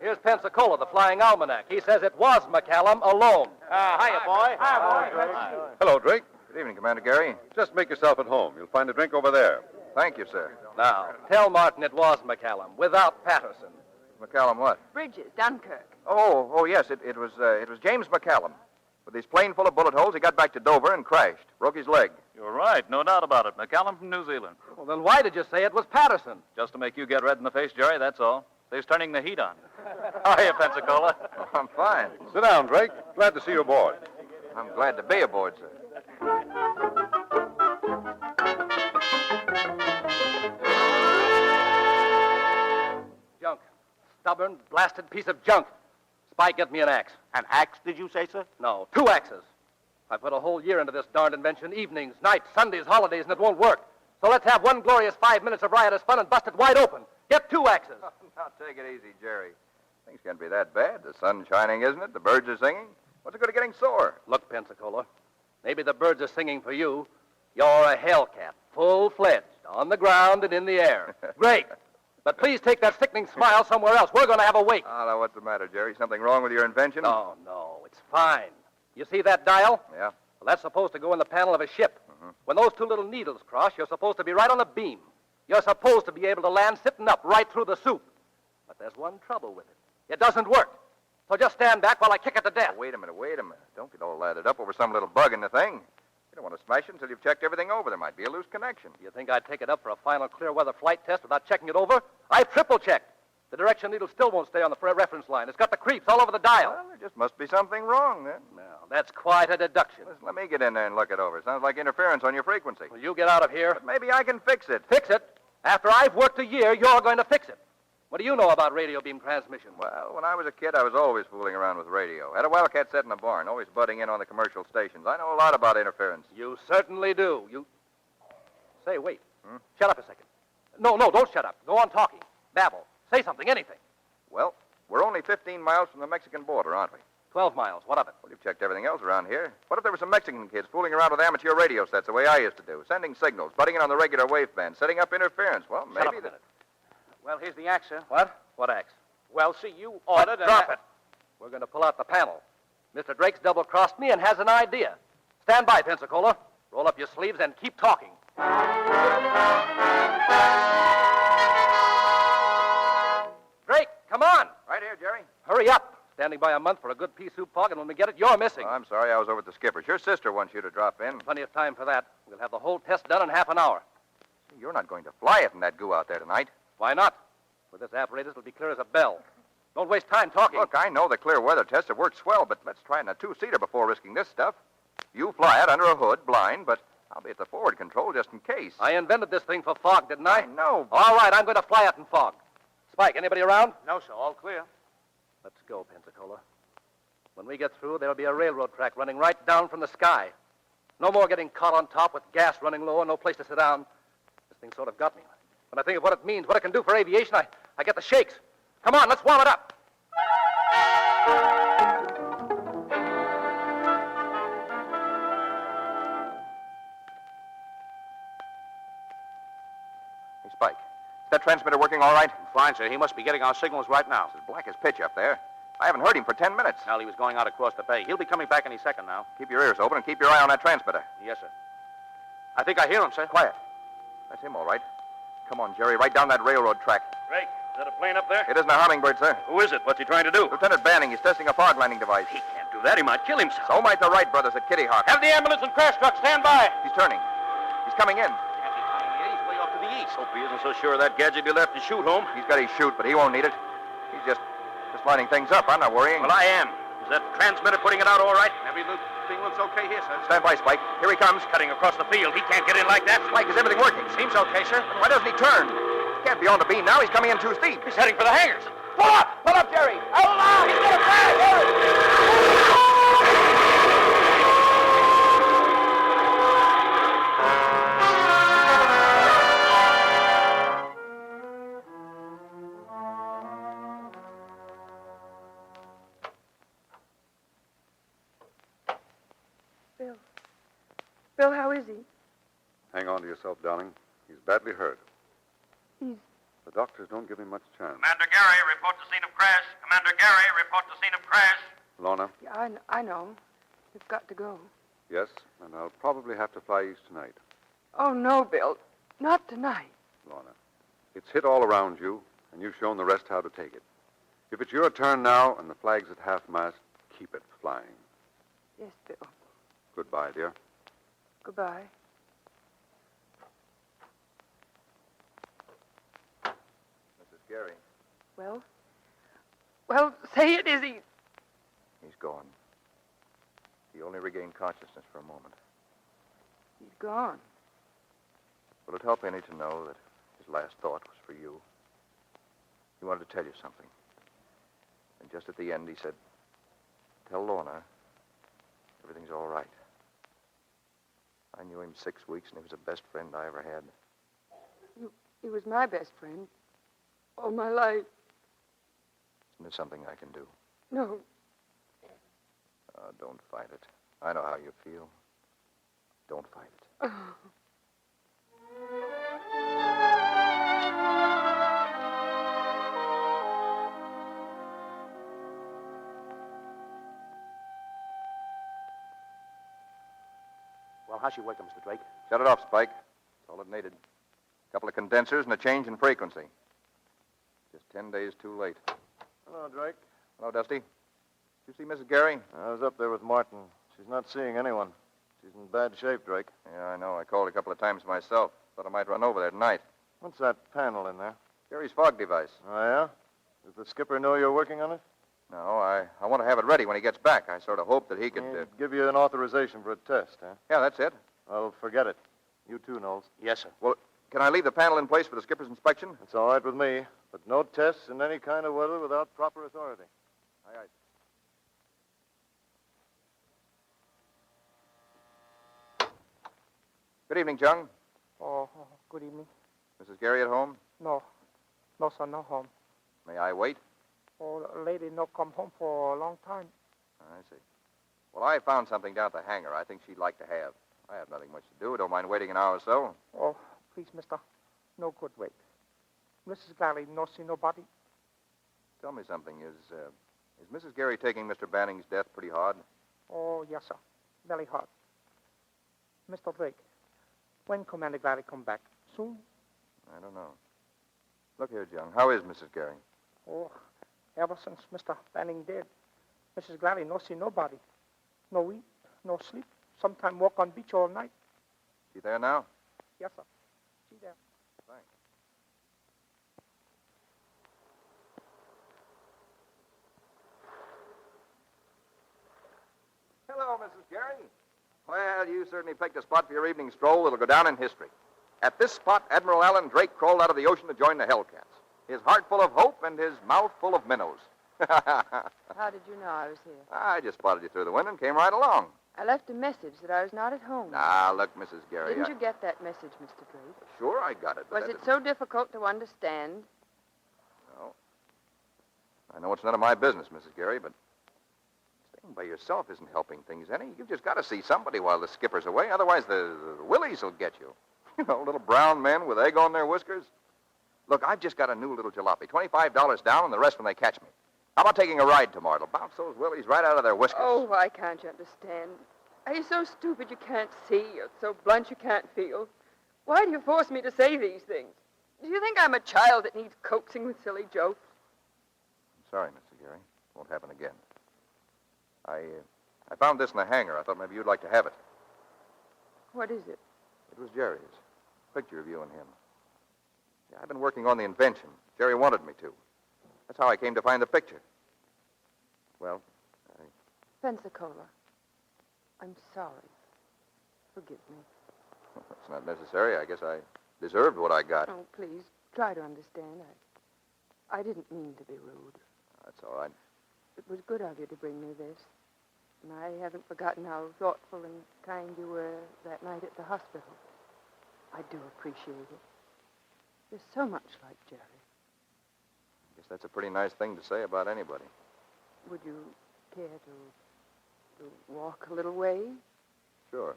Here's Pensacola, the flying almanac. He says it was McCallum alone. Hiya, boy. Hi, boy. Hello, Drake. Good evening, Commander Gary. Just make yourself at home. You'll find a drink over there. Thank you, sir. Now, tell Martin it was McCallum, without Patterson. McCallum what? Bridges, Dunkirk. Oh, yes, it was James McCallum. With his plane full of bullet holes, he got back to Dover and crashed. Broke his leg. You're right, no doubt about it. McCallum from New Zealand. Well, then why did you say it was Patterson? Just to make you get red in the face, Jerry, that's all. They's turning the heat on. How are you, Pensacola? Oh, I'm fine. Sit down, Drake. Glad to see you aboard. I'm glad to be aboard, sir. Junk. Stubborn, blasted piece of junk. Spike, get me an axe. An axe, did you say, sir? No, 2 axes. I put a whole year into this darned invention, evenings, nights, Sundays, holidays, and it won't work. So let's have one glorious 5 minutes of riotous fun and bust it wide open. Get 2 axes. Now, take it easy, Jerry. Things can't be that bad. The sun's shining, isn't it? The birds are singing. What's the good of getting sore? Look, Pensacola, maybe the birds are singing for you. You're a hellcat, full-fledged, on the ground and in the air. Great. But please take that sickening smile somewhere else. We're going to have a wake. Oh, now, what's the matter, Jerry? Something wrong with your invention? No, it's fine. You see that dial? Yeah. Well, that's supposed to go in the panel of a ship. Mm-hmm. When those 2 little needles cross, you're supposed to be right on the beam. You're supposed to be able to land sitting up right through the soup. But there's one trouble with it. It doesn't work. So just stand back while I kick it to death. Oh, wait a minute. Don't get all lathered up over some little bug in the thing. You don't want to smash it until you've checked everything over. There might be a loose connection. You think I'd take it up for a final clear weather flight test without checking it over? I've triple-checked. The direction needle still won't stay on the reference line. It's got the creeps all over the dial. Well, there just must be something wrong, then. Now, that's quite a deduction. Listen, let me get in there and look it over. Sounds like interference on your frequency. Well, you get out of here. But maybe I can fix it. Fix it? After I've worked a year, you're going to fix it. What do you know about radio beam transmission? Well, when I was a kid, I was always fooling around with radio. Had a wildcat set in the barn, always butting in on the commercial stations. I know a lot about interference. You certainly do. Say, wait. Shut up a second. No, don't shut up. Go on talking. Babble. Say something, anything. Well, we're only 15 miles from the Mexican border, aren't we? 12 miles. What of it? Well, you've checked everything else around here. What if there were some Mexican kids fooling around with amateur radio sets the way I used to do, sending signals, butting in on the regular waveband, setting up interference? Well, maybe... Shut up a minute. Well, here's the axe, sir. What? What axe? Well, see, you ordered... Drop it. We're going to pull out the panel. Mr. Drake's double-crossed me and has an idea. Stand by, Pensacola. Roll up your sleeves and keep talking. Drake, come on. Right here, Jerry. Hurry up. Standing by a month for a good pea soup pog, and when we get it, you're missing. Oh, I'm sorry, I was over at the skipper's. Your sister wants you to drop in. Plenty of time for that. We'll have the whole test done in half an hour. You're not going to fly it in that goo out there tonight. Why not? With this apparatus, it'll be clear as a bell. Don't waste time talking. Look, I know the clear weather tests have worked swell, but let's try it in a 2-seater before risking this stuff. You fly it under a hood, blind, but I'll be at the forward control just in case. I invented this thing for fog, didn't I? No. All right, I'm going to fly it in fog. Spike, anybody around? No, sir, all clear. Let's go, Pensacola. When we get through, there'll be a railroad track running right down from the sky. No more getting caught on top with gas running low and no place to sit down. This thing sort of got me. When I think of what it means, what it can do for aviation, I get the shakes. Come on, let's warm it up. Hey, Spike, is that transmitter working all right? Fine, sir. He must be getting our signals right now. It's as black as pitch up there. I haven't heard him for 10 minutes. Well, he was going out across the bay. He'll be coming back any second now. Keep your ears open and keep your eye on that transmitter. Yes, sir. I think I hear him, sir. Quiet. That's him, all right. Come on, Jerry, right down that railroad track. Drake, is that a plane up there? It isn't a hummingbird, sir. Who is it? What's he trying to do? Lieutenant Banning, he's testing a fog landing device. He can't do that. He might kill himself. So might the Wright brothers at Kitty Hawk. Have the ambulance and crash truck stand by. He's turning. He's coming in. Can't be coming here. He's way off to the east. Hope he isn't so sure of that gadget he left to shoot home. He's got his chute, but he won't need it. He's just lining things up. I'm not worrying. Well, I am. Is that transmitter putting it out all right? Every little thing looks okay here, sir. Stand by, Spike. Here he comes. Cutting across the field. He can't get in like that. Spike, is everything working? Seems okay, sir. Why doesn't he turn? He can't be on the beam now. He's coming in too steep. He's heading for the hangars. Pull up! Pull up, Jerry! Hold on! He's going to crash! Bill, how is he? Hang on to yourself, darling. He's badly hurt. He's... The doctors don't give him much chance. Commander Gary, report to scene of crash. Commander Gary, report to scene of crash. Lorna? Yeah, I know. We've got to go. Yes, and I'll probably have to fly east tonight. Oh, no, Bill. Not tonight. Lorna, it's hit all around you, and you've shown the rest how to take it. If it's your turn now and the flag's at half-mast, keep it flying. Yes, Bill. Goodbye, dear. Goodbye. Mrs. Gary. Well, Well, say it, Izzy. He's gone. He only regained consciousness for a moment. He's gone. Will it help any to know that his last thought was for you? He wanted to tell you something. And just at the end, he said, "Tell Lorna everything's all right." I knew him 6 weeks, and he was the best friend I ever had. He was my best friend. All my life. Isn't there something I can do? No. Don't fight it. I know how you feel. Don't fight it. Well, how's she working, Mr. Drake? Shut it off, Spike. That's all it needed. A couple of condensers and a change in frequency. Just 10 days too late. Hello, Drake. Hello, Dusty. Did you see Mrs. Gary? I was up there with Martin. She's not seeing anyone. She's in bad shape, Drake. Yeah, I know. I called a couple of times myself. Thought I might run over there tonight. What's that panel in there? Gary's fog device. Oh, yeah? Does the skipper know you're working on it? No, I want to have it ready when he gets back. I sort of hope that he could... Give you an authorization for a test, huh? Yeah, that's it. Well, forget it. You too, Knowles. Yes, sir. Well, can I leave the panel in place for the skipper's inspection? It's all right with me, but no tests in any kind of weather without proper authority. Aye, aye. Good evening, Chung. Oh, good evening. Mrs. Gary at home? No, sir, no home. May I wait? Oh, lady no come home for a long time. I see. Well, I found something down at the hangar I think she'd like to have. I have nothing much to do. Don't mind waiting an hour or so. Oh, please, mister. No good wait. Mrs. Gary no see nobody. Tell me something. Is Mrs. Gary taking Mr. Banning's death pretty hard? Oh, yes, sir. Very hard. Mr. Drake, when Commander Gary come back? Soon? I don't know. Look here, Jung. How is Mrs. Gary? Oh, ever since Mr. Banning dead, Mrs. Gary no see nobody. No eat, no sleep. Sometime walk on beach all night. She there now? Yes, sir. See there. Thanks. Hello, Mrs. Gary. Well, you certainly picked a spot for your evening stroll that'll go down in history. At this spot, Admiral Alan Drake crawled out of the ocean to join the Hellcats, his heart full of hope and his mouth full of minnows. How did you know I was here? I just spotted you through the window and came right along. I left a message that I was not at home. Now, look, Mrs. Gary. Didn't you get that message, Mr. Drake? Sure, I got it. Was it so difficult to understand? No. I know it's none of my business, Mrs. Gary, but staying by yourself isn't helping things any. You've just got to see somebody while the skipper's away. Otherwise, the willies will get you. You know, little brown men with egg on their whiskers. Look, I've just got a new little jalopy. $25 down and the rest when they catch me. How about taking a ride tomorrow? It'll bounce those willies right out of their whiskers. Oh, why can't you understand? Are you so stupid you can't see or so blunt you can't feel? Why do you force me to say these things? Do you think I'm a child that needs coaxing with silly jokes? I'm sorry, Mr. Gary. Won't happen again. I found this in the hangar. I thought maybe you'd like to have it. What is it? It was Jerry's. Picture of you and him. Yeah, I've been working on the invention. Jerry wanted me to. That's how I came to find the picture. Well, Pensacola. I'm sorry. Forgive me. It's not necessary. I guess I deserved what I got. Oh, please, try to understand. I didn't mean to be rude. That's all right. It was good of you to bring me this. And I haven't forgotten how thoughtful and kind you were that night at the hospital. I do appreciate it. You're so much like Jerry. I guess that's a pretty nice thing to say about anybody. Would you care to walk a little way? Sure.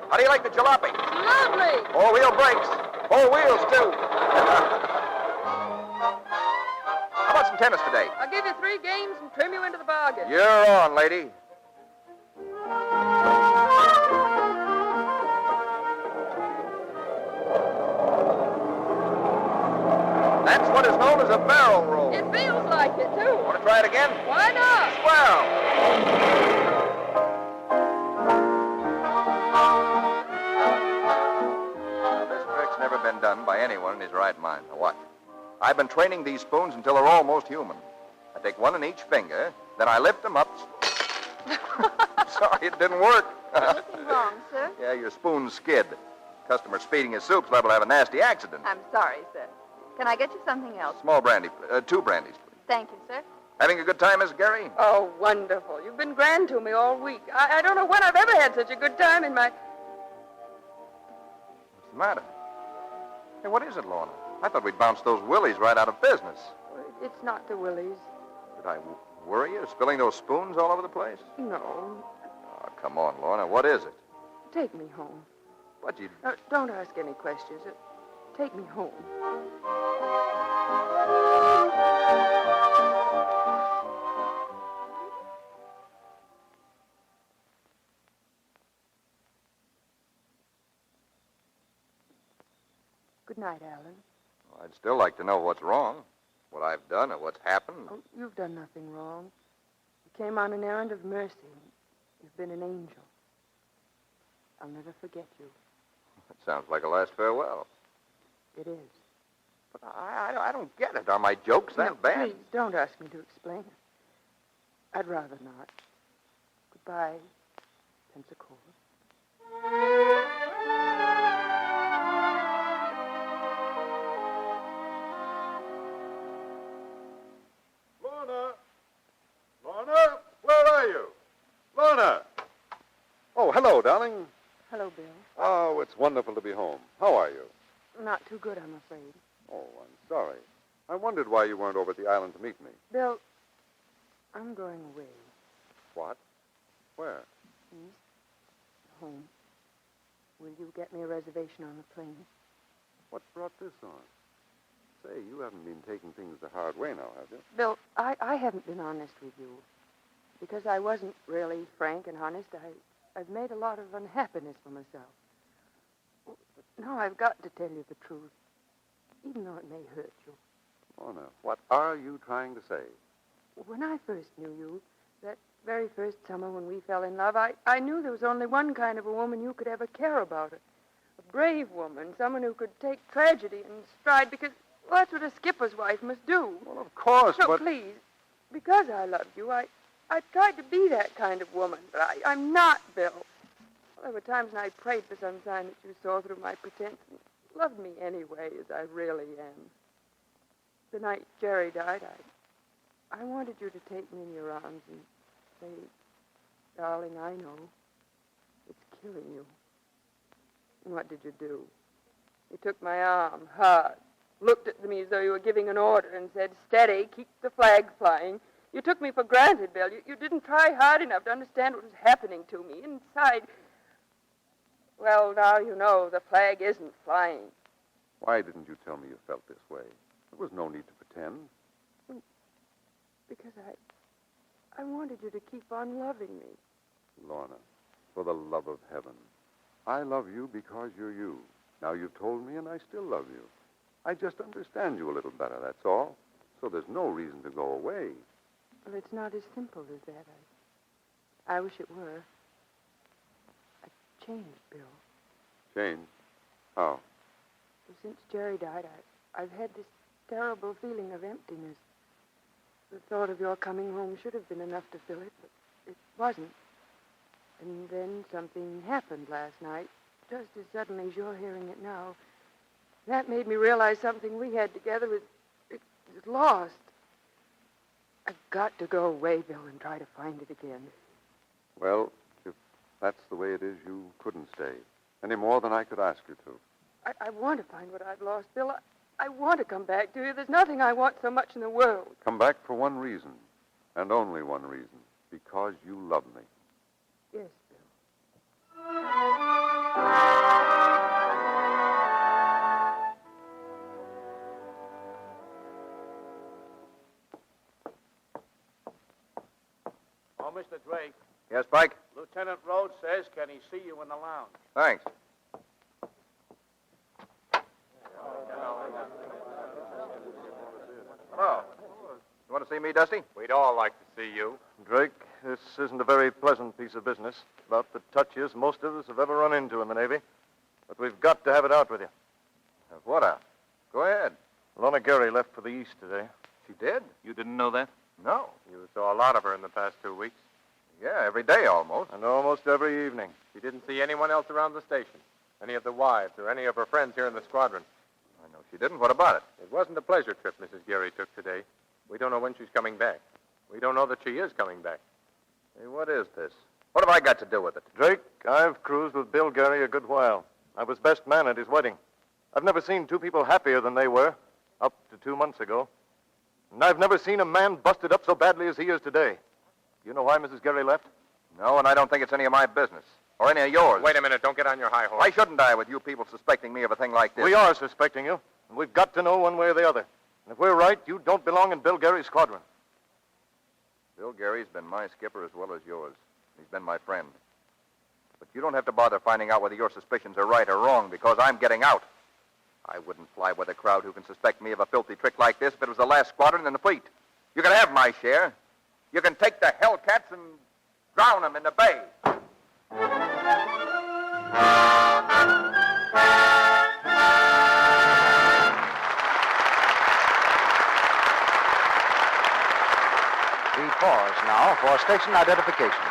How do you like the jalopy? Lovely! 4-wheel brakes. 4 wheels, too. How about some tennis today? I'll give you 3 games and trim you into the bargain. You're on, lady. That's what is known as a barrel roll. It feels like it, too. Want to try it again? Why not? Swell. been training these spoons until they're almost human. I take one in each finger, then I lift them up. Sorry, it didn't work. Anything wrong, sir? Yeah, your spoons skid. Customer speeding his soup's liable to have a nasty accident. I'm sorry, sir. Can I get you something else? Small brandy, 2 brandies, please. Thank you, sir. Having a good time, Miss Gary? Oh, wonderful. You've been grand to me all week. I don't know when I've ever had such a good time in my... What's the matter? Hey, what is it, Lorna? I thought we'd bounced those Willies right out of business. It's not the Willies. Did I worry you, spilling those spoons all over the place? No. Oh, come on, Lorna. What is it? Take me home. What, you... Don't ask any questions. Take me home. Good night, Alan. Well, I'd still like to know what's wrong, what I've done or what's happened. Oh, you've done nothing wrong. You came on an errand of mercy. You've been an angel. I'll never forget you. It sounds like a last farewell. It is. But I don't get it. Are my jokes that bad? Please, don't ask me to explain it. I'd rather not. Goodbye, Pensacola. Lorna! Lorna, where are you? Lorna! Oh, hello, darling. Hello, Bill. Oh, it's wonderful to be home. How are you? Not too good, I'm afraid. Oh, I'm sorry. I wondered why you weren't over at the island to meet me. Bill, I'm going away. What? Where? Home. Will you get me a reservation on the plane? What brought this on? Say, you haven't been taking things the hard way now, have you? Bill, I haven't been honest with you. Because I wasn't really frank and honest, I've made a lot of unhappiness for myself. Now I've got to tell you the truth, even though it may hurt you. Lorna, what are you trying to say? When I first knew you, that very first summer when we fell in love, I knew there was only one kind of a woman you could ever care about. A brave woman, someone who could take tragedy in stride, because that's what a skipper's wife must do. Well, of course, no, but... please, because I loved you, I tried to be that kind of woman, but I'm not, Bill. Well, there were times when I prayed for some sign that you saw through my pretense and loved me anyway as I really am. The night Jerry died, I wanted you to take me in your arms and say, darling, I know it's killing you. And what did you do? You took my arm hard, looked at me as though you were giving an order and said, steady, keep the flag flying. You took me for granted, Bill. You didn't try hard enough to understand what was happening to me inside. Well, now you know the flag isn't flying. Why didn't you tell me you felt this way? There was no need to pretend. Because I wanted you to keep on loving me. Lorna, for the love of heaven, I love you because you're you. Now you've told me and I still love you. I just understand you a little better, that's all. So there's no reason to go away. Well, it's not as simple as that. I wish it were. I've changed, Bill. Changed? How? Well, since Jerry died, I've had this terrible feeling of emptiness. The thought of your coming home should have been enough to fill it, but it wasn't. And then something happened last night, just as suddenly as you're hearing it now. That made me realize something we had together is lost. I've got to go away, Bill, and try to find it again. Well, if that's the way it is, you couldn't stay. Any more than I could ask you to. I want to find what I've lost, Bill. I want to come back to you. There's nothing I want so much in the world. Come back for one reason, and only one reason. Because you love me. Yes, Bill. Oh, Mr. Drake. Yes, Pike? Lieutenant Rhodes says, can he see you in the lounge? Thanks. Hello. You want to see me, Dusty? We'd all like to see you. Drake, this isn't a very pleasant piece of business. About the touchiest most of us have ever run into in the Navy. But we've got to have it out with you. What out? Go ahead. Lorna Gary left for the east today. She did? You didn't know that? No. You saw a lot of her in the past 2 weeks. Yeah, every day almost. And almost every evening. She didn't see anyone else around the station. Any of the wives or any of her friends here in the squadron. I know she didn't. What about it? It wasn't a pleasure trip Mrs. Gary took today. We don't know when she's coming back. We don't know that she is coming back. Hey, what is this? What have I got to do with it? Drake, I've cruised with Bill Gary a good while. I was best man at his wedding. I've never seen two people happier than they were, up to 2 months ago. And I've never seen a man busted up so badly as he is today. You know why Mrs. Gary left? No, and I don't think it's any of my business. Or any of yours. Wait a minute. Don't get on your high horse. Why shouldn't I, with you people suspecting me of a thing like this? We are suspecting you, and we've got to know one way or the other. And if we're right, you don't belong in Bill Gary's squadron. Bill Gary's been my skipper as well as yours. He's been my friend. But you don't have to bother finding out whether your suspicions are right or wrong, because I'm getting out. I wouldn't fly with a crowd who can suspect me of a filthy trick like this if it was the last squadron in the fleet. You can have my share. You can take the Hellcats and drown them in the bay. We pause now for station identification.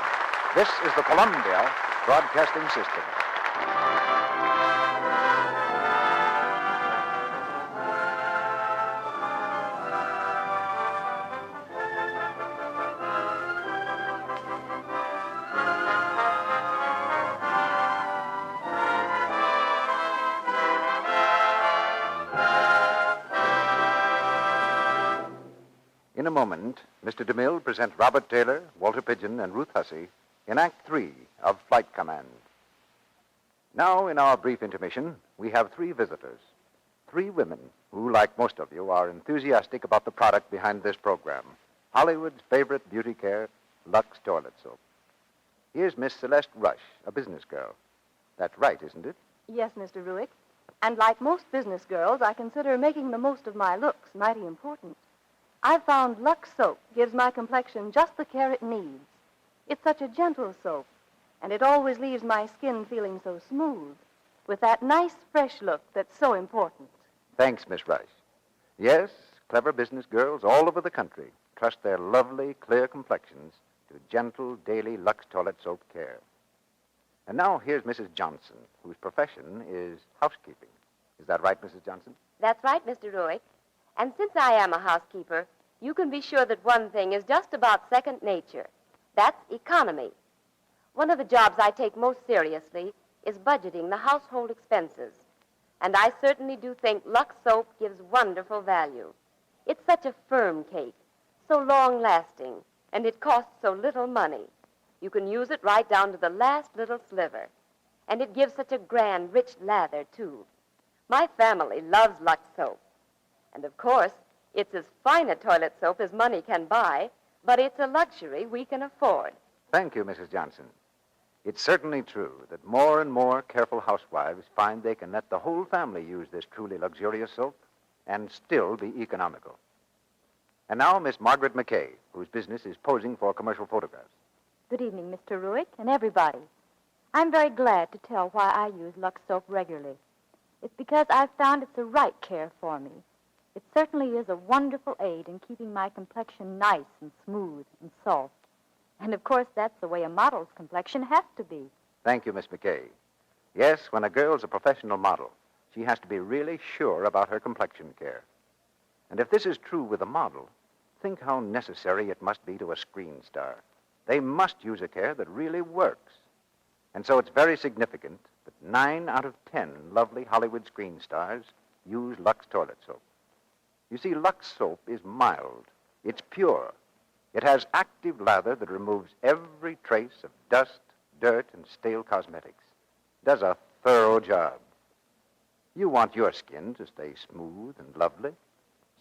This is the Columbia Broadcasting System. In a moment, Mr. DeMille presents Robert Taylor, Walter Pidgeon, and Ruth Hussey in Act 3 of Flight Command. Now, in our brief intermission, we have 3 visitors, 3 women who, like most of you, are enthusiastic about the product behind this program, Hollywood's favorite beauty care, Lux Toilet Soap. Here's Miss Celeste Rush, a business girl. That's right, isn't it? Yes, Mr. Ruick. And like most business girls, I consider making the most of my looks mighty important. I've found Lux soap gives my complexion just the care it needs. It's such a gentle soap, and it always leaves my skin feeling so smooth, with that nice, fresh look that's so important. Thanks, Miss Rush. Yes, clever business girls all over the country trust their lovely, clear complexions to gentle, daily Lux toilet soap care. And now here's Mrs. Johnson, whose profession is housekeeping. Is that right, Mrs. Johnson? That's right, Mr. Ruick. And since I am a housekeeper, you can be sure that one thing is just about second nature. That's economy. One of the jobs I take most seriously is budgeting the household expenses. And I certainly do think Lux soap gives wonderful value. It's such a firm cake, so long-lasting, and it costs so little money. You can use it right down to the last little sliver. And it gives such a grand, rich lather, too. My family loves Lux soap. And, of course, it's as fine a toilet soap as money can buy, but it's a luxury we can afford. Thank you, Mrs. Johnson. It's certainly true that more and more careful housewives find they can let the whole family use this truly luxurious soap and still be economical. And now, Miss Margaret McKay, whose business is posing for commercial photographs. Good evening, Mr. Ruick, and everybody. I'm very glad to tell why I use Lux soap regularly. It's because I've found it's the right care for me. It certainly is a wonderful aid in keeping my complexion nice and smooth and soft. And, of course, that's the way a model's complexion has to be. Thank you, Miss McKay. Yes, when a girl's a professional model, she has to be really sure about her complexion care. And if this is true with a model, think how necessary it must be to a screen star. They must use a care that really works. And so it's very significant that 9 out of 10 lovely Hollywood screen stars use Lux toilet soap. You see, Lux soap is mild. It's pure. It has active lather that removes every trace of dust, dirt, and stale cosmetics. Does a thorough job. You want your skin to stay smooth and lovely,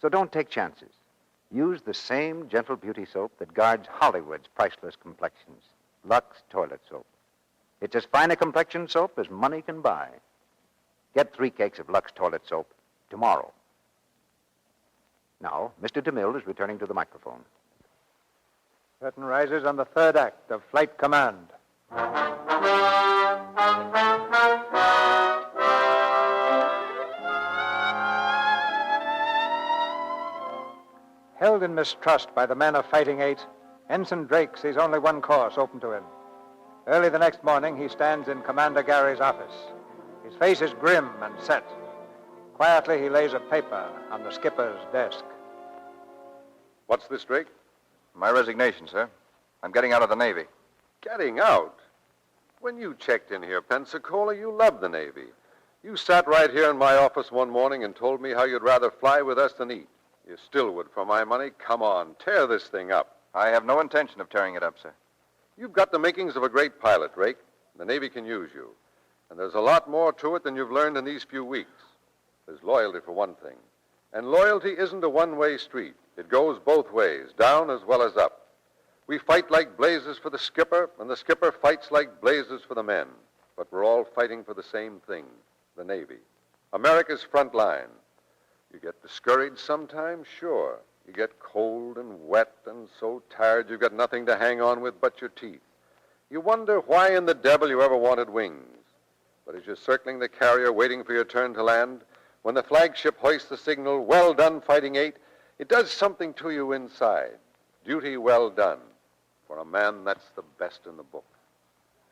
so don't take chances. Use the same gentle beauty soap that guards Hollywood's priceless complexions, Lux toilet soap. It's as fine a complexion soap as money can buy. Get 3 cakes of Lux toilet soap tomorrow. Now, Mr. DeMille is returning to the microphone. Curtain rises on the 3rd act of Flight Command. Held in mistrust by the men of Fighting 8, Ensign Drake sees only one course open to him. Early the next morning, he stands in Commander Gary's office. His face is grim and set. Quietly, he lays a paper on the skipper's desk. What's this, Drake? My resignation, sir. I'm getting out of the Navy. Getting out? When you checked in here, Pensacola, you loved the Navy. You sat right here in my office one morning and told me how you'd rather fly with us than eat. You still would for my money. Come on, tear this thing up. I have no intention of tearing it up, sir. You've got the makings of a great pilot, Drake. The Navy can use you. And there's a lot more to it than you've learned in these few weeks. There's loyalty for one thing. And loyalty isn't a one-way street. It goes both ways, down as well as up. We fight like blazes for the skipper, and the skipper fights like blazes for the men. But we're all fighting for the same thing, the Navy. America's front line. You get discouraged sometimes, sure. You get cold and wet and so tired you've got nothing to hang on with but your teeth. You wonder why in the devil you ever wanted wings. But as you're circling the carrier waiting for your turn to land, when the flagship hoists the signal, "Well done, Fighting 8," it does something to you inside. Duty well done. For a man, that's the best in the book.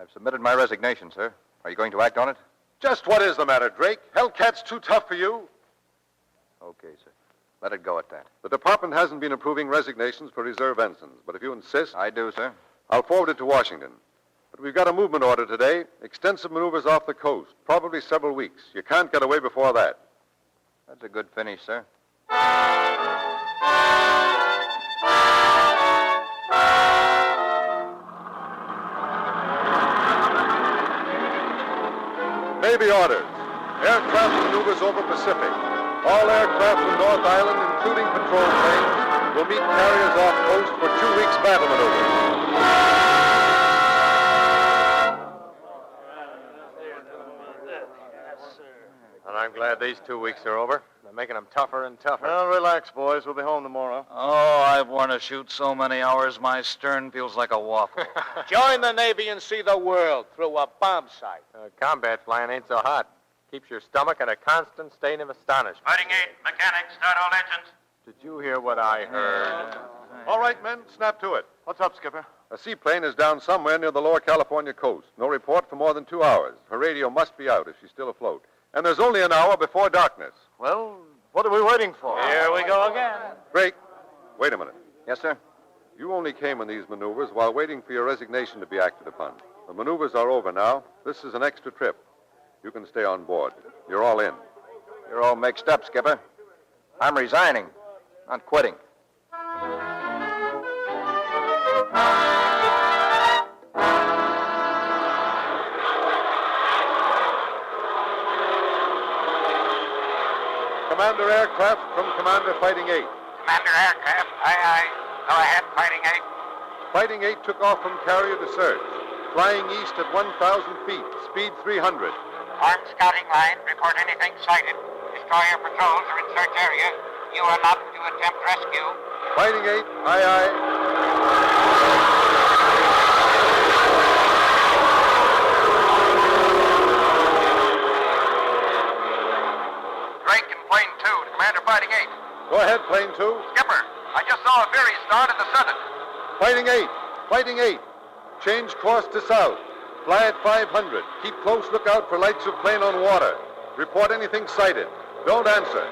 I've submitted my resignation, sir. Are you going to act on it? Just what is the matter, Drake? Hellcat's too tough for you? Okay, sir. Let it go at that. The department hasn't been approving resignations for reserve ensigns, but if you insist... I do, sir. I'll forward it to Washington. But we've got a movement order today. Extensive maneuvers off the coast. Probably several weeks. You can't get away before that. That's a good finish, sir. Navy orders. Aircraft maneuvers over Pacific. All aircraft from North Island, including patrol planes, will meet carriers off coast for 2 weeks battle maneuvers. And I'm glad these 2 weeks are over. They're making them tougher and tougher. Well, relax, boys. We'll be home tomorrow. Oh, I've worn a chute so many hours, my stern feels like a waffle. Join the Navy and see the world through a bomb sight. Combat flying ain't so hot. Keeps your stomach in a constant state of astonishment. Fighting 8, mechanics, start all engines. Did you hear what I heard? All right, men, snap to it. What's up, Skipper? A seaplane is down somewhere near the lower California coast. No report for more than 2 hours. Her radio must be out if she's still afloat. And there's only an hour before darkness. Well, what are we waiting for? Here we go again. Drake, wait a minute. Yes, sir? You only came in these maneuvers while waiting for your resignation to be acted upon. The maneuvers are over now. This is an extra trip. You can stay on board. You're all in. You're all mixed up, Skipper. I'm resigning, not quitting. Commander Aircraft from Commander Fighting 8. Commander Aircraft, aye. Go ahead, Fighting 8. Fighting 8 took off from carrier to search, flying east at 1,000 feet, speed 300. Armed scouting line, report anything sighted. Destroyer patrols are in search area. You are not to attempt rescue. Fighting 8, aye. Drake and Plane 2 to Commander Fighting 8. Go ahead, Plane 2. Skipper, I just saw a Veery start in the southern. Fighting 8, Fighting 8. Change course to south. Fly at 500. Keep close lookout for lights of plane on water. Report anything sighted. Don't answer.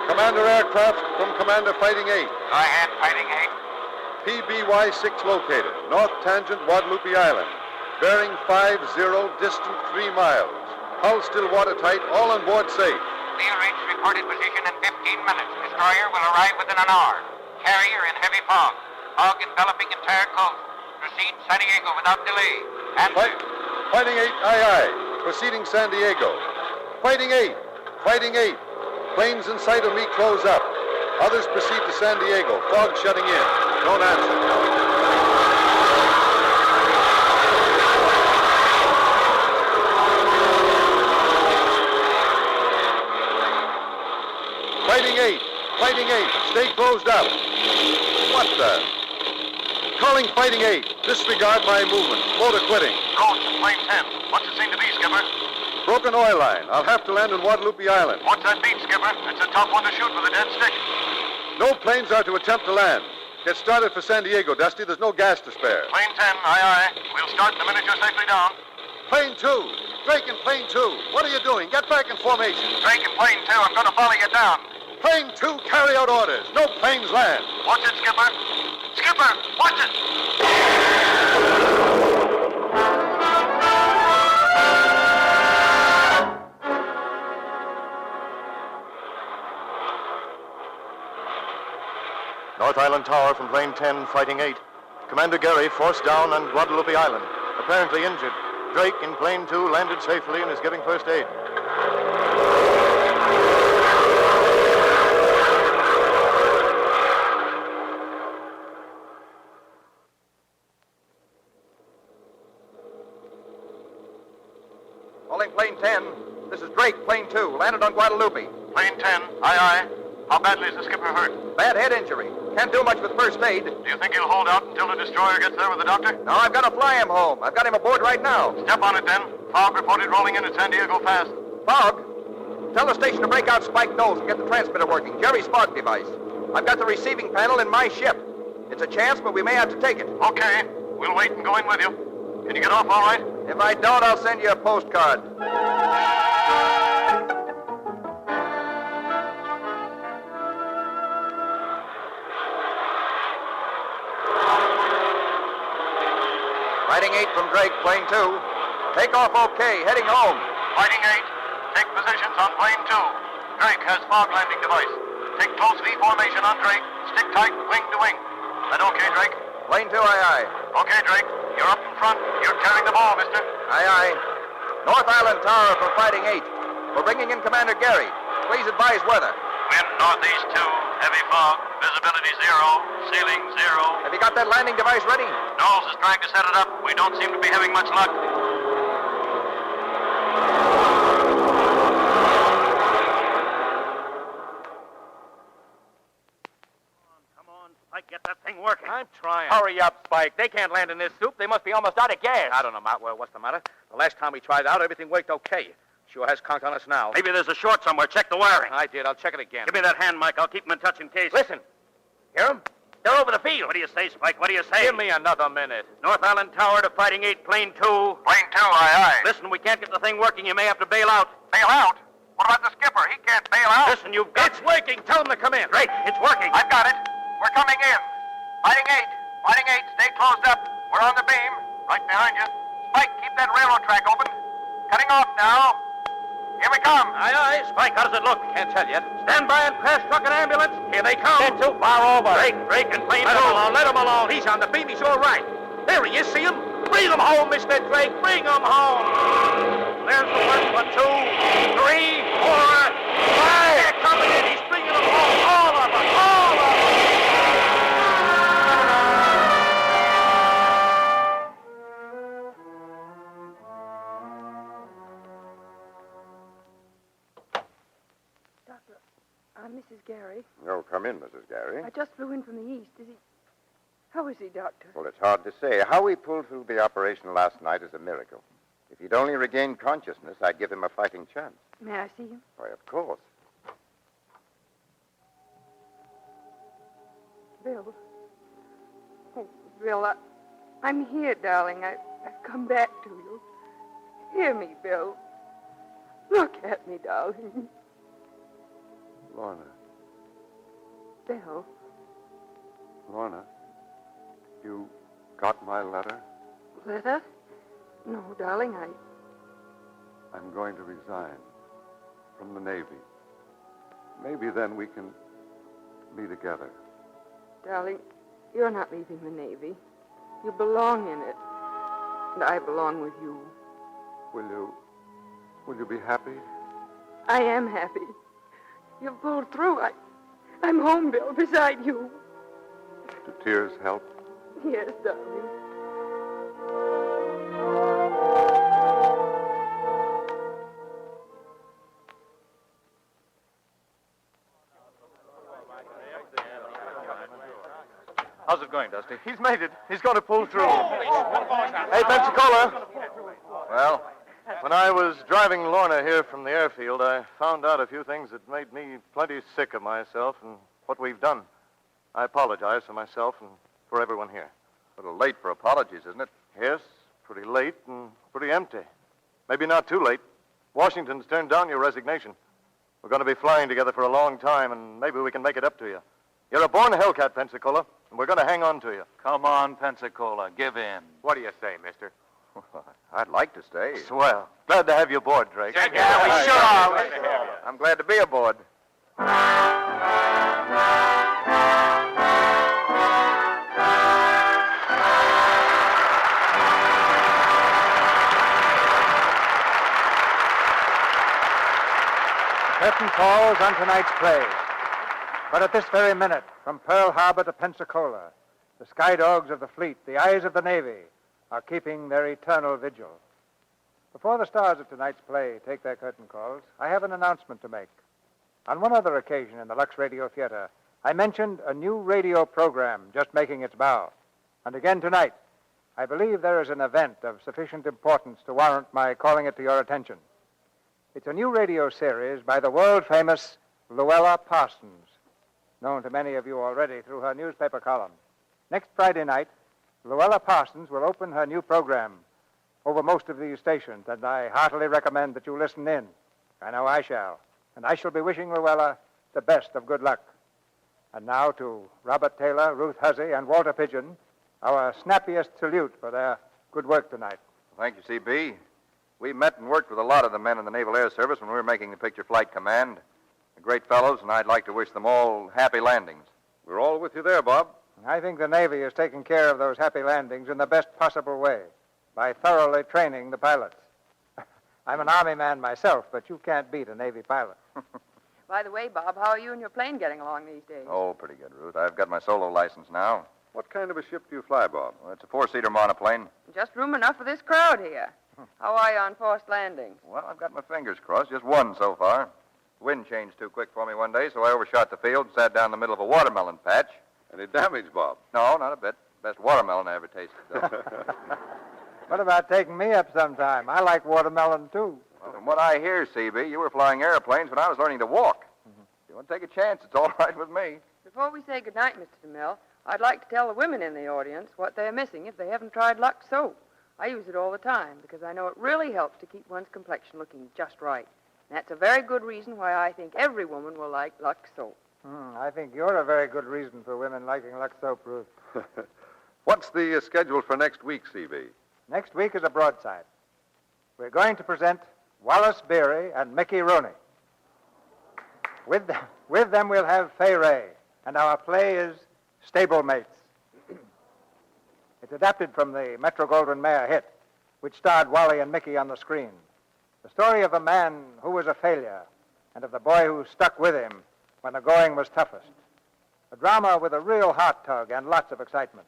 Commander Aircraft from Commander Fighting 8. Go ahead, Fighting 8. PBY-6 located. North tangent Guadalupe Island. Bearing 50, distant 3 miles. Hull still watertight, all on board safe. Tovarich reported position in 15 minutes. Destroyer will arrive within an hour. Carrier in heavy fog. Fog enveloping entire coast. Proceed San Diego without delay. And Fighting 8, aye. Proceeding San Diego. Fighting 8, Fighting 8. Planes in sight of me close up. Others proceed to San Diego. Fog shutting in. Don't answer. Fighting 8, stay closed up. What the? Calling Fighting 8. Disregard my movement. Motor quitting. Ghost, plane 10. What's it seem to be, Skipper? Broken oil line. I'll have to land on Guadalupe Island. What's that beat, Skipper? It's a tough one to shoot with a dead stick. No planes are to attempt to land. Get started for San Diego, Dusty. There's no gas to spare. Plane 10, aye. We'll start the minute you're safely down. Plane 2. Drake and plane 2. What are you doing? Get back in formation. Drake and plane 2, I'm going to follow you down. Plane 2, carry out orders. No planes land. Watch it, Skipper. Skipper, watch it. North Island Tower from plane 10, fighting 8. Commander Gary forced down on Guadalupe Island, apparently injured. Drake in plane 2 landed safely and is giving first aid. Calling plane 10. This is Drake, plane 2. Landed on Guadalupe. Plane 10, aye. How badly is the skipper hurt? Bad head injury. Can't do much with first aid. Do you think he'll hold out until the destroyer gets there with the doctor? No, I've got to fly him home. I've got him aboard right now. Step on it, then. Fog reported rolling in at San Diego fast. Fog? Tell the station to break out Spike nose and get the transmitter working. Jerry's fog device. I've got the receiving panel in my ship. It's a chance, but we may have to take it. Okay. We'll wait and go in with you. Can you get off all right? If I don't, I'll send you a postcard. Fighting 8 from Drake, plane 2. Take off okay, heading home. Fighting 8. Take positions on plane 2. Drake has fog landing device. Take close V formation on Drake. Stick tight, wing to wing. That okay, Drake? Plane 2, aye. Okay, Drake. You're up in front. You're carrying the ball, mister. Aye. North Island Tower from Fighting 8. We're bringing in Commander Gary. Please advise weather. Wind northeast 2. Heavy fog. Visibility 0. Ceiling 0. Have you got that landing device ready? Knowles is trying to set it up. We don't seem to be having much luck. Come on, Spike, get that thing working. I'm trying. Hurry up, Spike. They can't land in this soup. They must be almost out of gas. I don't know, Matt. Well, what's the matter? The last time we tried out, everything worked okay. Sure has conked on us now. Maybe there's a short somewhere. Check the wiring. I did. I'll check it again. Give me that hand, Mike. I'll keep them in touch in case. Listen. Hear 'em? They're over the field. What do you say, Spike? What do you say? Give me another minute. North Island Tower to Fighting 8, plane 2. Plane 2, aye. Listen, we can't get the thing working. You may have to bail out. Bail out? What about the skipper? He can't bail out. Listen, you've got... It's working. Tell them to come in. Great. It's working. I've got it. We're coming in. Fighting 8. Fighting 8. Stay closed up. We're on the beam. Right behind you. Spike, keep that railroad track open. Cutting off now. Here we come. Aye. Spike, how does it look? Can't tell yet. Stand by and crash truck and ambulance. Here they come. They're too far over. Drake and plane 2. Let him alone. Let him alone. He's on the beam. He's all right. There he is. See him? Bring him home, Mr. Drake. Bring him home. There's the first one. 2, 3, 4, 5. They're coming in. He's bringing them home. All of them. All of them. Doctor, I'm Mrs. Gary. Oh, come in, Mrs. Gary. I just flew in from the east. Is he... How is he, Doctor? Well, it's hard to say. How he pulled through the operation last night is a miracle. If he'd only regained consciousness, I'd give him a fighting chance. May I see him? Why, of course. Bill. Oh, Bill, I'm here, darling. I've come back to you. Hear me, Bill. Look at me, darling. Lorna. Bill. Lorna, you got my letter? Letter? No, darling, I'm going to resign from the Navy. Maybe then we can be together. Darling, you're not leaving the Navy. You belong in it. And I belong with you. Will you be happy? I am happy. You've pulled through. I'm home, Bill, beside you. Do tears help? Yes, darling. How's it going, Dusty? He's made it. He's going to pull through. Hey, Pensacola. Well? When I was driving Lorna here from the airfield, I found out a few things that made me plenty sick of myself and what we've done. I apologize for myself and for everyone here. A little late for apologies, isn't it? Yes, pretty late and pretty empty. Maybe not too late. Washington's turned down your resignation. We're going to be flying together for a long time, and maybe we can make it up to you. You're a born Hellcat, Pensacola, and we're going to hang on to you. Come on, Pensacola. Give in. What do you say, mister? I'd like to stay. Swell. Glad to have you aboard, Drake. Yeah, we sure are. I'm glad to be aboard. Curtain falls on tonight's play. But at this very minute, from Pearl Harbor to Pensacola, the sky dogs of the fleet, the eyes of the Navy, are keeping their eternal vigil. Before the stars of tonight's play take their curtain calls, I have an announcement to make. On one other occasion in the Lux Radio Theatre, I mentioned a new radio program just making its bow. And again tonight, I believe there is an event of sufficient importance to warrant my calling it to your attention. It's a new radio series by the world-famous Luella Parsons, known to many of you already through her newspaper column. Next Friday night, Luella Parsons will open her new program over most of these stations, and I heartily recommend that you listen in. I know I shall. And I shall be wishing Luella the best of good luck. And now to Robert Taylor, Ruth Hussey, and Walter Pigeon, our snappiest salute for their good work tonight. Thank you, C.B. We met and worked with a lot of the men in the Naval Air Service when we were making the picture Flight Command. They're great fellows, and I'd like to wish them all happy landings. We're all with you there, Bob. I think the Navy is taking care of those happy landings in the best possible way by thoroughly training the pilots. I'm an Army man myself, but you can't beat a Navy pilot. By the way, Bob, how are you and your plane getting along these days? Oh, pretty good, Ruth. I've got my solo license now. What kind of a ship do you fly, Bob? Well, it's a four-seater monoplane. Just room enough for this crowd here. How are you on forced landings? Well, I've got my fingers crossed. Just one so far. The wind changed too quick for me one day, so I overshot the field and sat down in the middle of a watermelon patch. Any damage, Bob? No, not a bit. Best watermelon I ever tasted, though. What about taking me up sometime? I like watermelon, too. Well, from what I hear, C.B., you were flying airplanes when I was learning to walk. If you want to take a chance, it's all right with me. Before we say goodnight, Mr. DeMille, I'd like to tell the women in the audience what they're missing if they haven't tried Lux soap. I use it all the time because I know it really helps to keep one's complexion looking just right. And that's a very good reason why I think every woman will like Lux soap. I think you're a very good reason for women liking Lux soap, Ruth. What's the schedule for next week, C.B.? Next week is a broadside. We're going to present Wallace Beery and Mickey Rooney. With them we'll have Fay Ray, and our play is Stablemates. It's adapted from the Metro-Goldwyn-Mayer hit, which starred Wally and Mickey on the screen. The story of a man who was a failure and of the boy who stuck with him when the going was toughest. A drama with a real heart tug and lots of excitement.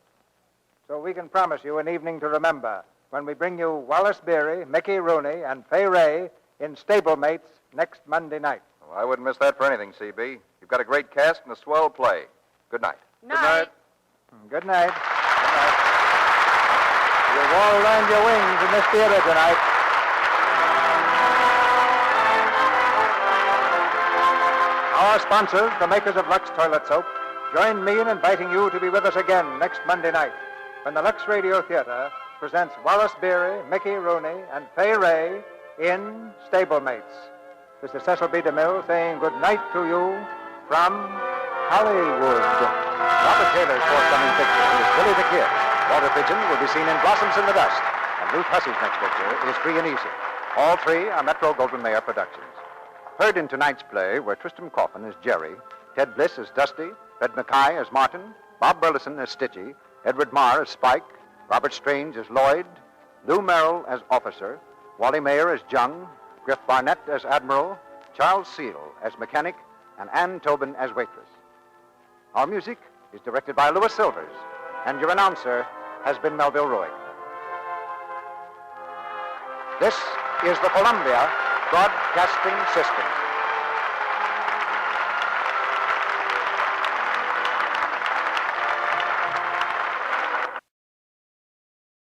So we can promise you an evening to remember when we bring you Wallace Beery, Mickey Rooney, and Fay Ray in Stablemates next Monday night. Well, I wouldn't miss that for anything, C.B. You've got a great cast and a swell play. Good night. Night. Good night. Good night. You've all learned your wings in this theater tonight. Our sponsors, the makers of Lux Toilet Soap, join me in inviting you to be with us again next Monday night when the Lux Radio Theatre presents Wallace Beery, Mickey Rooney, and Fay Ray in Stablemates. This is Cecil B. DeMille saying good night to you from Hollywood. Robert Taylor's forthcoming picture is Billy the Kid. Walter Pigeon will be seen in Blossoms in the Dust. And Ruth Hussey's next picture is Free and Easy. All three are Metro-Goldwyn-Mayer productions. Heard in tonight's play were Tristram Coffin as Jerry, Ted Bliss as Dusty, Fred Mackay as Martin, Bob Burleson as Stitchy, Edward Marr as Spike, Robert Strange as Lloyd, Lou Merrill as Officer, Wally Mayer as Jung, Griff Barnett as Admiral, Charles Seal as Mechanic, and Ann Tobin as Waitress. Our music is directed by Louis Silvers, and your announcer has been Melville Ruick. This is the Columbia Broadcasting System.